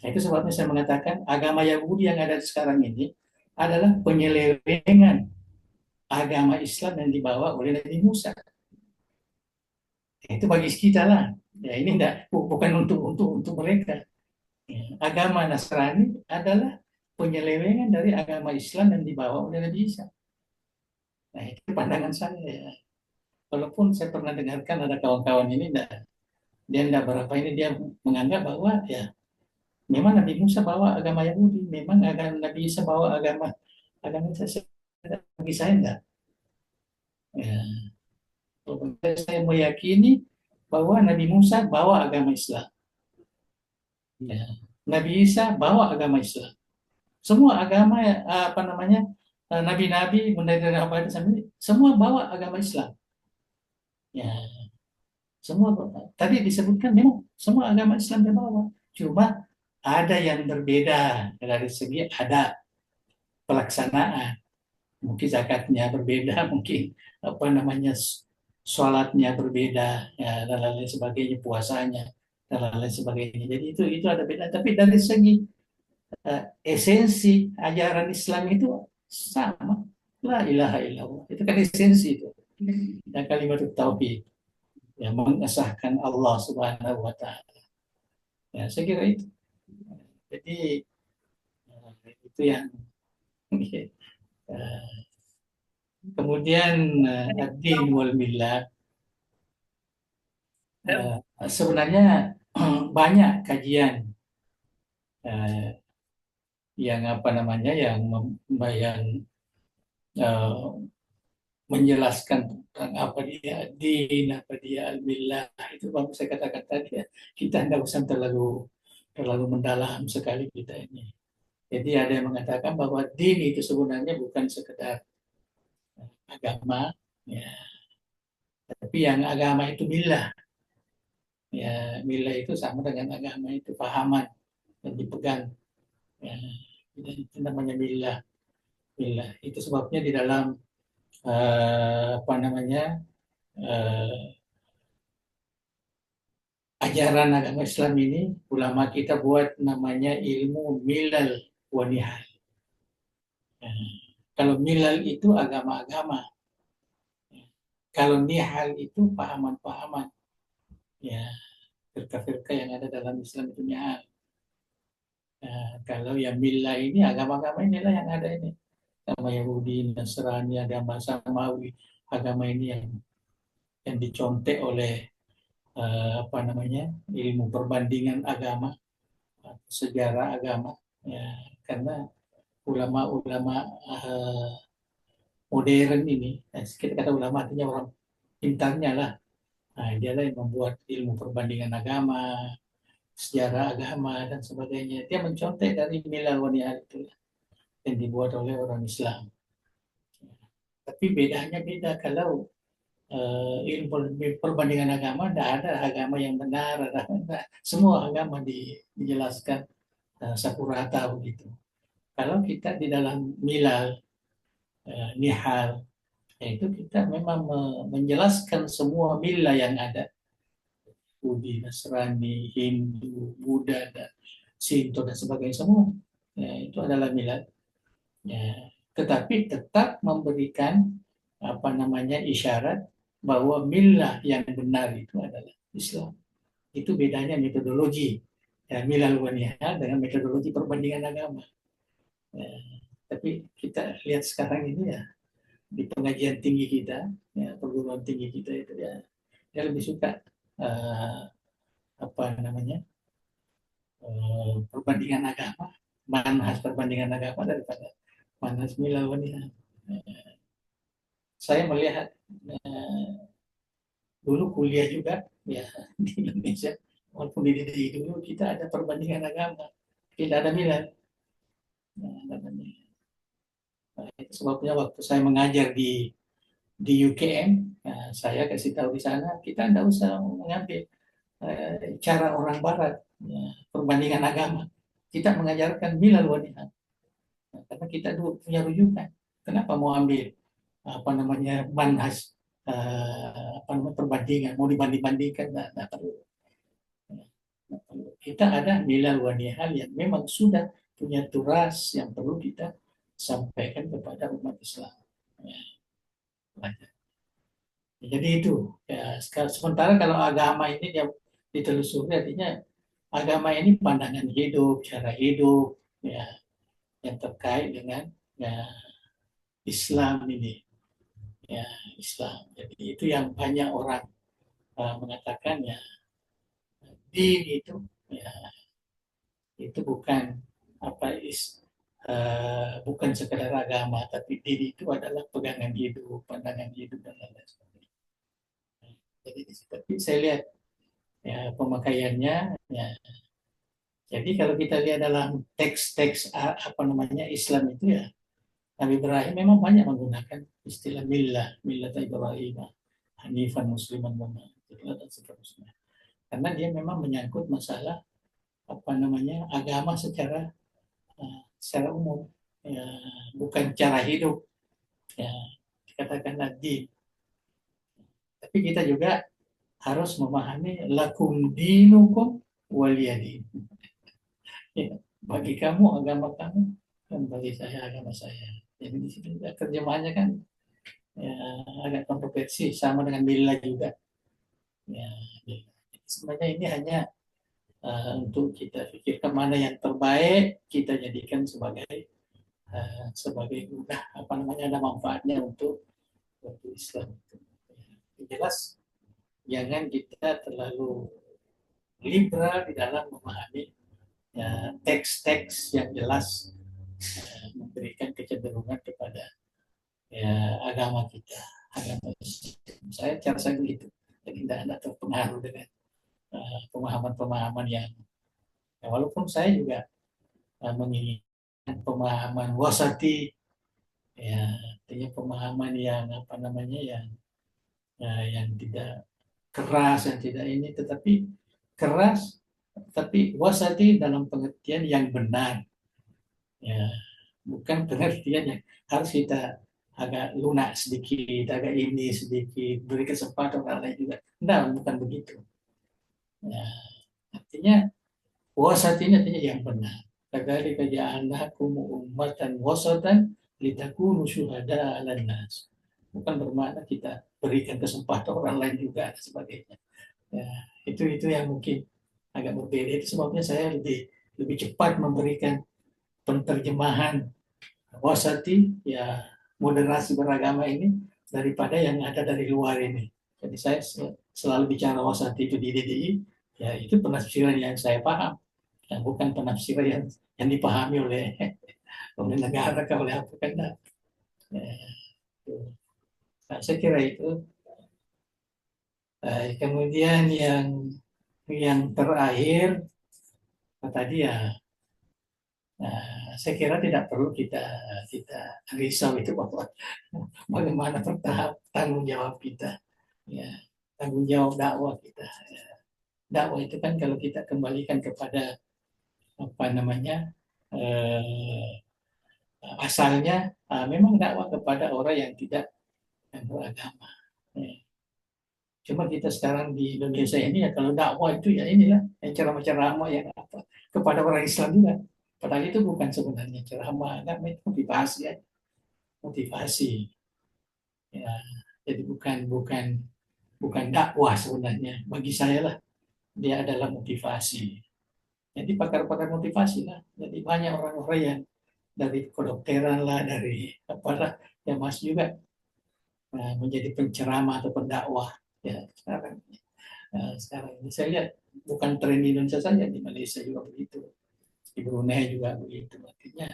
Nah, itu sebabnya saya mengatakan agama Yahudi yang ada sekarang ini adalah penyelewengan agama Islam yang dibawa oleh Nabi Musa. Itu bagi kita lah. Ya, ini bukan untuk mereka. Ya, agama Nasrani adalah penyelewengan dari agama Islam yang dibawa oleh Nabi Isa. Nah, itu pandangan saya. Ya. Walaupun saya pernah dengarkan ada kawan-kawan ini, dia tidak berapa ini, dia menganggap bahwa ya memang Nabi Musa bawa agama Yahudi, memang Nabi Isa bawa agama Isa. Bagi saya enggak. Ya. Saya meyakini bahwa Nabi Musa bawa agama Islam. Ya. Nabi Isa bawa agama Islam. Semua agama apa namanya nabi-nabi mulai dari Abraham sampai semua bawa agama Islam. Ya, semua tadi disebutkan memang semua agama Islam dia bawa. Cuma ada yang berbeda dari segi ada pelaksanaan. Mungkin zakatnya berbeda, mungkin apa namanya sholatnya berbeda, ya, dan lain sebagainya, puasanya dan lain sebagainya. Jadi itu ada beda. Tapi dari segi esensi ajaran Islam itu sama. La ilaha illallah. Itu kan esensi itu. Dan kalimat tauhid yang mengesahkan Allah Subhanahu wa taala. Ya, saya kira itu. Jadi itu yang kemudian ad-din wal millah, sebenarnya banyak kajian yang apa namanya yang menjelaskan tentang apa dia din, apa dia al-millah. Itu baru saya katakan tadi ya, kita tidak usah terlalu mendalam sekali kita ini. Jadi ada yang mengatakan bahwa din itu sebenarnya bukan sekedar agama, ya, tapi yang agama itu millah. Ya, millah itu sama dengan agama, itu pahaman yang dipegang. Ya, itu namanya millah. Millah itu sebabnya di dalam apa namanya ajaran agama Islam ini ulama kita buat namanya ilmu milal wa nihal. Kalau milal itu agama-agama, kalau nihal itu pahaman-pahaman, ya firqa-firqa yang ada dalam Islam itu nihal. Kalau yang milah ini agama-agama inilah yang ada ini, agama Yahudi, Nasrani, agama Samawi, agama ini yang dicontek oleh apa namanya ilmu perbandingan agama, sejarah agama, ya, karena ulama-ulama modern ini, kita kata ulama artinya orang pintarnya lah, nah, dia lah yang membuat ilmu perbandingan agama, sejarah agama dan sebagainya. Dia mencontek dari milal waniyah itu yang dibuat oleh orang Islam. Tapi bedanya beda kalau ilmu perbandingan agama, tidak ada agama yang benar, semua agama dijelaskan sakurata begitu. Kalau kita di dalam milal, nihal, yaitu kita memang menjelaskan semua milah yang ada, Yahudi, Nasrani, Hindu, Buddha, dan Sinto dan sebagainya semua, ya, itu adalah milad. Ya, tetapi tetap memberikan apa namanya isyarat bahwa milah yang benar itu adalah Islam. Itu bedanya metodologi ya, milal waniyah dengan metodologi perbandingan agama. Tapi kita lihat sekarang ini ya di pengajian tinggi kita, ya, perguruan tinggi kita itu ya, dia lebih suka uh, apa namanya perbandingan agama, manhaj perbandingan agama daripada manhaj milal wanita. Saya melihat dulu kuliah juga ya di Indonesia, walaupun di DDI dulu kita ada perbandingan agama, tidak ada milal. Nah, itu sebabnya waktu saya mengajar di UKM, nah, saya kasih tahu di sana kita tidak usah mengambil cara orang Barat, ya, perbandingan agama. Kita mengajarkan milal wanita, nah, karena kita dulu punya rujukan. Kenapa mau ambil apa namanya manhaj apa namanya perbandingan, mau dibanding-bandingkan? Nah, perlu. Kita ada milal wanita yang memang sudah punya turas yang perlu kita sampaikan kepada umat Islam. Ya, jadi itu. Ya, sementara kalau agama ini dia ditelusuri, artinya agama ini pandangan hidup, cara hidup, ya, yang terkait dengan ya, Islam ini, ya Islam. Jadi itu yang banyak orang mengatakan ya, din ya itu bukan apa bukan sekedar agama, tapi din itu adalah pegangan hidup, pandangan hidup dan lain-lain sebagainya. Jadi tapi saya lihat ya pemakaiannya ya. Jadi kalau kita lihat dalam teks-teks apa namanya Islam itu ya, Nabi Ibrahim memang banyak menggunakan istilah millah Ibrahim, Hanifan Musliman dan seterusnya. Karena dia memang menyangkut masalah apa namanya agama secara umum, ya, bukan cara hidup, ya dikatakan din. Tapi kita juga harus memahami lakum dinukum waliyadin. Ya, bagi kamu agama kamu dan bagi saya agama saya. Jadi di situ terjemahannya kan ya, agak kontroversi sama dengan millah juga. Ya, sebenarnya ini hanya untuk kita pikirkan mana yang terbaik, kita jadikan sebagai guna apa namanya ada manfaatnya untuk Islam. Yang jelas jangan kita terlalu liberal di dalam memahami ya, teks-teks yang jelas memberikan kecenderungan kepada ya, agama kita, agama Islam. Cara saya begitu, jadi tidak terpengaruh dengan pemahaman-pemahaman yang walaupun saya juga menginginkan pemahaman wasati, ya artinya pemahaman yang apa namanya yang tidak keras, yang tidak ini, tetapi keras, tapi wasati dalam pengertian yang benar, ya bukan pengertian yang harus kita agak lunak sedikit, agak ini sedikit, beri kesempatan orang lain juga. Nah, bukan begitu. Ya, artinya wasat ini artinya yang benar. Kadzalika ja'alnakum ummatan wasatan litakunu syuhada 'alan nas. Bukan bermakna kita berikan kesempatan orang lain juga dan sebagainya. Ya, itu yang mungkin agak berbeda. Itu sebabnya saya lebih cepat memberikan penterjemahan wasati ya moderasi beragama ini daripada yang ada dari luar ini. Jadi saya selalu bicara wasati itu di DDI, ya itu penafsiran yang saya paham, ya, bukan penafsiran yang dipahami oleh negara atau oleh apa kan. Nah, saya kira itu. Kemudian yang terakhir tadi ya, saya kira tidak perlu kita risau itu bahwa bagaimana tanggung jawab kita, ya tanggung jawab dakwah kita. Ya. Dakwah itu kan kalau kita kembalikan kepada apa namanya asalnya, memang dakwah kepada orang yang tidak beragama. Ya. Cuma kita sekarang di Indonesia ini ya kalau dakwah itu ya inilah yang ceramah-ceramah yang apa kepada orang Islam juga. Padahal itu bukan sebenarnya ceramah, agama itu motivasi ya. Motivasi. Ya, jadi bukan dakwah sebenarnya. Bagi saya lah dia adalah motivasi. Jadi pakar-pakar motivasi lah. Jadi banyak orang-orang yang dari kedokteran lah, dari apalah yang masuk juga menjadi penceramah atau pendakwah ya sekarang. Sekarang ini saya lihat bukan tren di Indonesia saja, di Malaysia juga begitu, di Brunei juga begitu. Artinya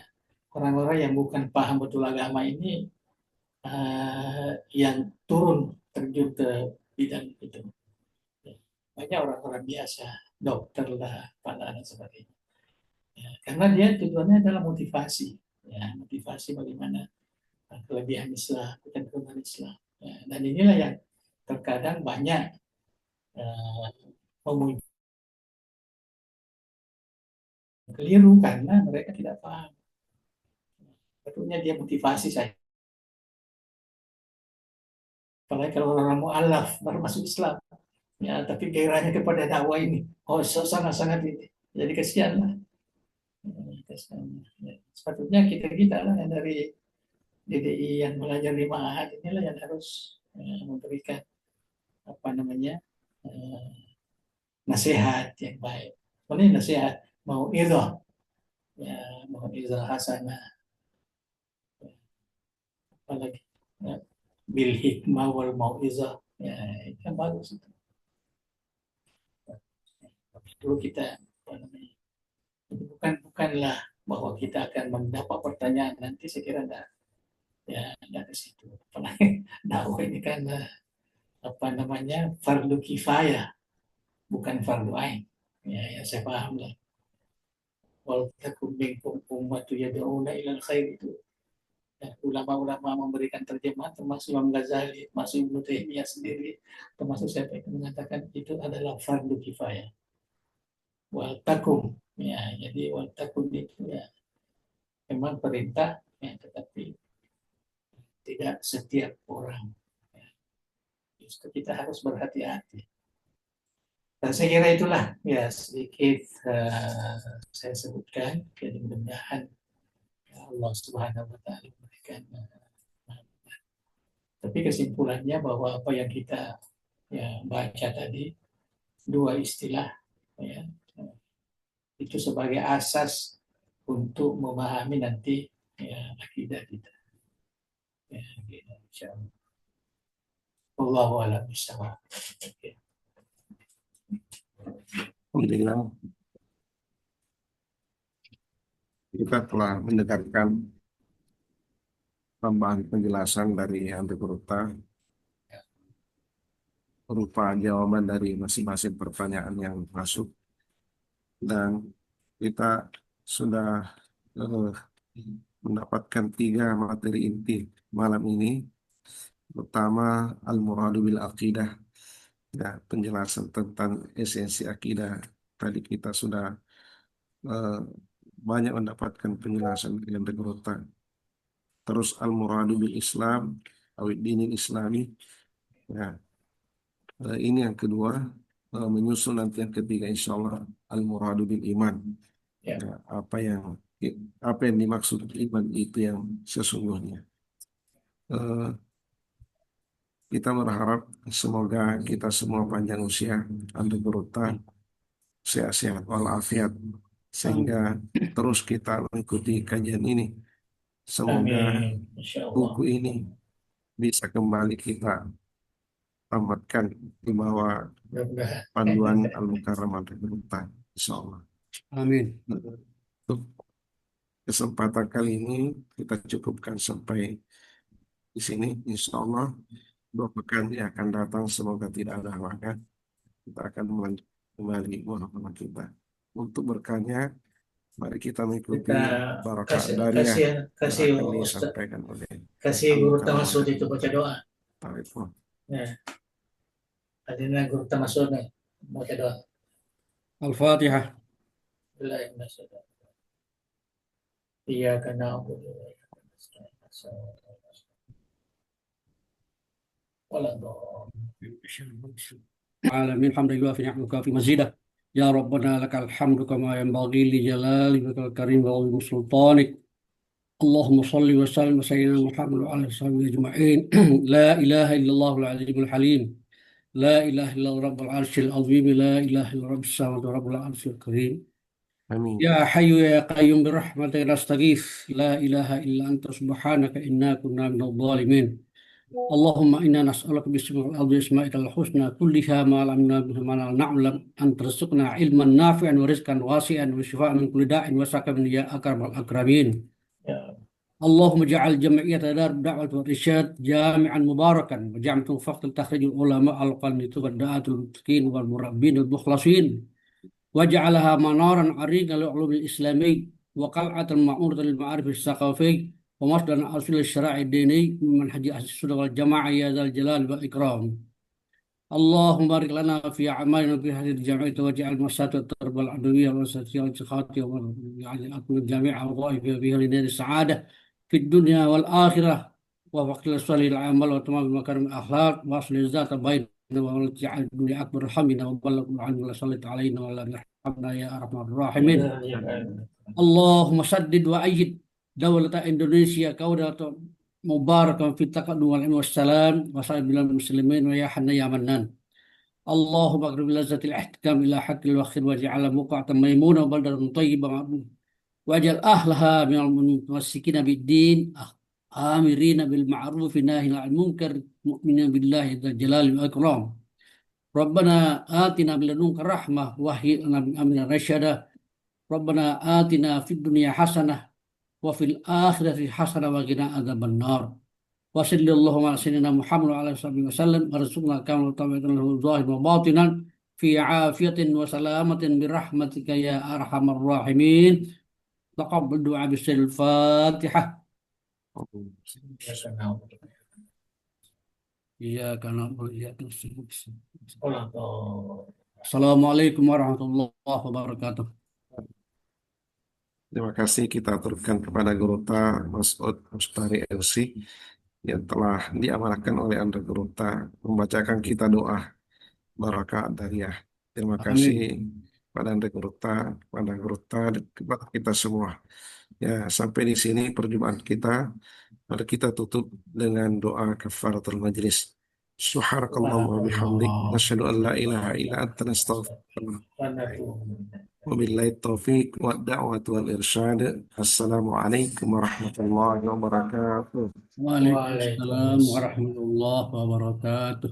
orang-orang yang bukan paham betul agama ini yang turun terjun ke bidang itu. Banyak orang-orang biasa, dokter lah, pada dan sebagainya. Ya, karena dia tujuannya adalah motivasi, ya, motivasi bagaimana kelebihan Islam, bukan kelebihan Islam. Ya, dan inilah yang terkadang banyak uh, keliru karena mereka tidak paham. Betulnya dia motivasi saya. Apalagi kalau orang mu'alaf baru masuk Islam, ya, tapi gairahnya kepada dakwah ini, oh sangat-sangat ini. Jadi kasihan lah. Ya, sepatutnya kita lah yang dari DDI yang belajar di Ma'had inilah yang harus memberikan apa namanya nasihat yang baik. Ini nasihat mau idah, ya, mau idah hasanah, apalagi ya, bil hikmah wal mau'izah, ya itu yang bagus itu. Dulu kita apa namanya, bukanlah bahwa kita akan mendapat pertanyaan nanti, saya kira enggak, ya enggak ke situ. Apalagi dakwah ini kan apa namanya fardu kifayah, bukan fardu ain. Ya, ya saya paham lah. Wal takum minkum ummatu yad'una ilal khair itu. Ya, ulama-ulama memberikan terjemahan termasuk Imam Ghazali, termasuk Ibnu Taimiyah sendiri, termasuk siapa yang mengatakan itu adalah fardu kifayah. Wal takum, ya jadi wal takum itu ya memang perintah, ya, tetapi tidak setiap orang. Ya, justru kita harus berhati-hati. Dan saya kira itulah ya sedikit saya sebutkan. Jadi mudah-mudahan ya Allah Subhanahu Wa Taala memberikan. Tapi kesimpulannya bahwa apa yang kita ya baca tadi, dua istilah ya, itu sebagai asas untuk memahami nanti ya akidah kita. Ya, gitu, insyaallah. Wallahu a'lam bishawab. Alhamdulillah, kita telah mendengarkan tambahan penjelasan dari Ante Kurta berupa jawaban dari masing-masing pertanyaan yang masuk, dan kita sudah mendapatkan 3 materi inti malam ini. Pertama, al-muradu bil aqidah, ya, penjelasan tentang esensi akidah. Tadi kita sudah eh, banyak mendapatkan penjelasan dari Ante Kurta. Terus al-muradu bil Islam, awid dinil Islami. Ya, ini yang kedua. Menyusul nanti yang ketiga, insya Allah, al-muradu bil iman. Ya. Ya, apa yang dimaksud iman itu yang sesungguhnya. Kita berharap semoga kita semua panjang usia, Ante Kurta sehat-sehat walafiat, sehingga terus kita mengikuti kajian ini. Semoga Amin. Insyaallah. buku ini bisa kembali kita tamatkan di bawah Mudah-mudahan. panduan Al-Mukarram Ante Kurta, insya Allah. Amin. Untuk kesempatan kali ini kita cukupkan sampai di sini. Insya Allah 2 pekan yang akan datang semoga tidak ada halangan, kita akan melanjutkan kembali muhafadah kita. Untuk berkahnya, mari kita mengikuti Kita barakah kasih dariah kasih yang kasih akan Ustaz, disampaikan oleh kasih guru tamasud itu baca doa. Tariful. Ya. Adina guru tamasud nih baca doa. Al-Fatihah. Billahi minasyaitonir rajim. Iyyaka na'budu wa iyyaka nasta'in. Wala Alamin hamdulillah fi ni'mika fi mazidah. Ya Rabbana lakal hamdu kama yanbaghi li jalali wajhikal karim wa 'azimi sultanik. Allahumma salli wa sallim wa sayyidina Muhammad wa ala sahbihi ajma'in. La ilaha illallah al-azimul halim. La ilaha illallah rabbul arsyil azim. La ilaha illallah rabbis samawati wa rabbul arsyil karim. Amin. Ya hayyu ya qayyum bi rahmatika nastaghits. La ilaha illa anta subhanaka inna kunna minadh dhalimin. اللهم إنا نسألك باسمك العظيم وأسمائك الحسنى كلها ما علمنا بها ما لا نعلم أن ترزقنا علما نافعا ورزقا واسعا وشفاء من كل داء وسقم يا أكرم الأكرمين. Ya, اللهم اجعل جمعية دار الدعوة والإرشاد جامعا مباركا وجعل توفقت تخرج العلماء القانتين والدعاة المتقين والمربين المخلصين واجعلها منارا عريقا للعلوم الإسلامي وقلعة معونة للمعارف الثقافي ومصدرا أصيل الشرائع الديني من منهج أهل السنة والجماعة يا ذا الجلال والإكرام. اللهم بارك لنا في أعمالنا في هذه الجمعية واجعل مسات التربة العدوية والسياسية والاتخاذية يعني أكمل جميع وظائف فيها لنيل السعادة في الدنيا والآخرة ووقت الصالح العمل وتمام مكارم الأخلاق وأصل الذات بيننا واجعل الدنيا أكبر همنا وبلغ عنه ولا سلط علينا ولا يرحمنا يا أرحم الراحمين. ya, اللهم سدد وأيد دولة إندونيسيا كدولة مباركة في التقدم والعلم والسلام وسائر بلاد المسلمين ويا حنان يا منان. اللهم اقرب لذة الاحتكام إلى حق الوخير واجعلها بقعة ميمونة وبلدة طيبة واجعل أهلها من المتمسكين بالدين آمرين بالمعروف ناهين عن المنكر مؤمنين بالله ذا الجلال والإكرام. ربنا آتنا من لدنك رحمة وهيئ لنا من أمرنا رشدا. ربنا آتنا في الدنيا حسنة وفي الآخرة حسنة وقنا عذاب النار. وصلى اللهم على سيدنا محمد وعلى آله وصحبه وسلم وارزقنا كامل طاعة له ظاهرا وباطنا في عافية وسلامة برحمتك يا أرحم الراحمين. تقبل دعاء بسر الفاتحة. ya, kenal. إياك نعبد وإياك نستعين. Ulang tahun. Assalamualaikum warahmatullahi wabarakatuh. Terima kasih kita aturkan kepada Guru Ta Mas'ud Mustari LC yang telah diamanahkan oleh Anda Guru Ta membacakan kita doa barakah dariyah. Terima kasih Amin. kepada Anda Guru Ta, kepada Guru Ta, dan kepada kita semua. Ya, sampai di sini perjumpaan kita. Mari kita tutup dengan doa kafaratul majlis. Subhanakallahumma wa bihamdik nasyhadu an la ilaha illa anta nastaghfiruka. Wabillahi taufiq wa da'watu wal irsyad. Assalamualaikum warahmatullahi wabarakatuh. Waalaikumsalam warahmatullahi wabarakatuh.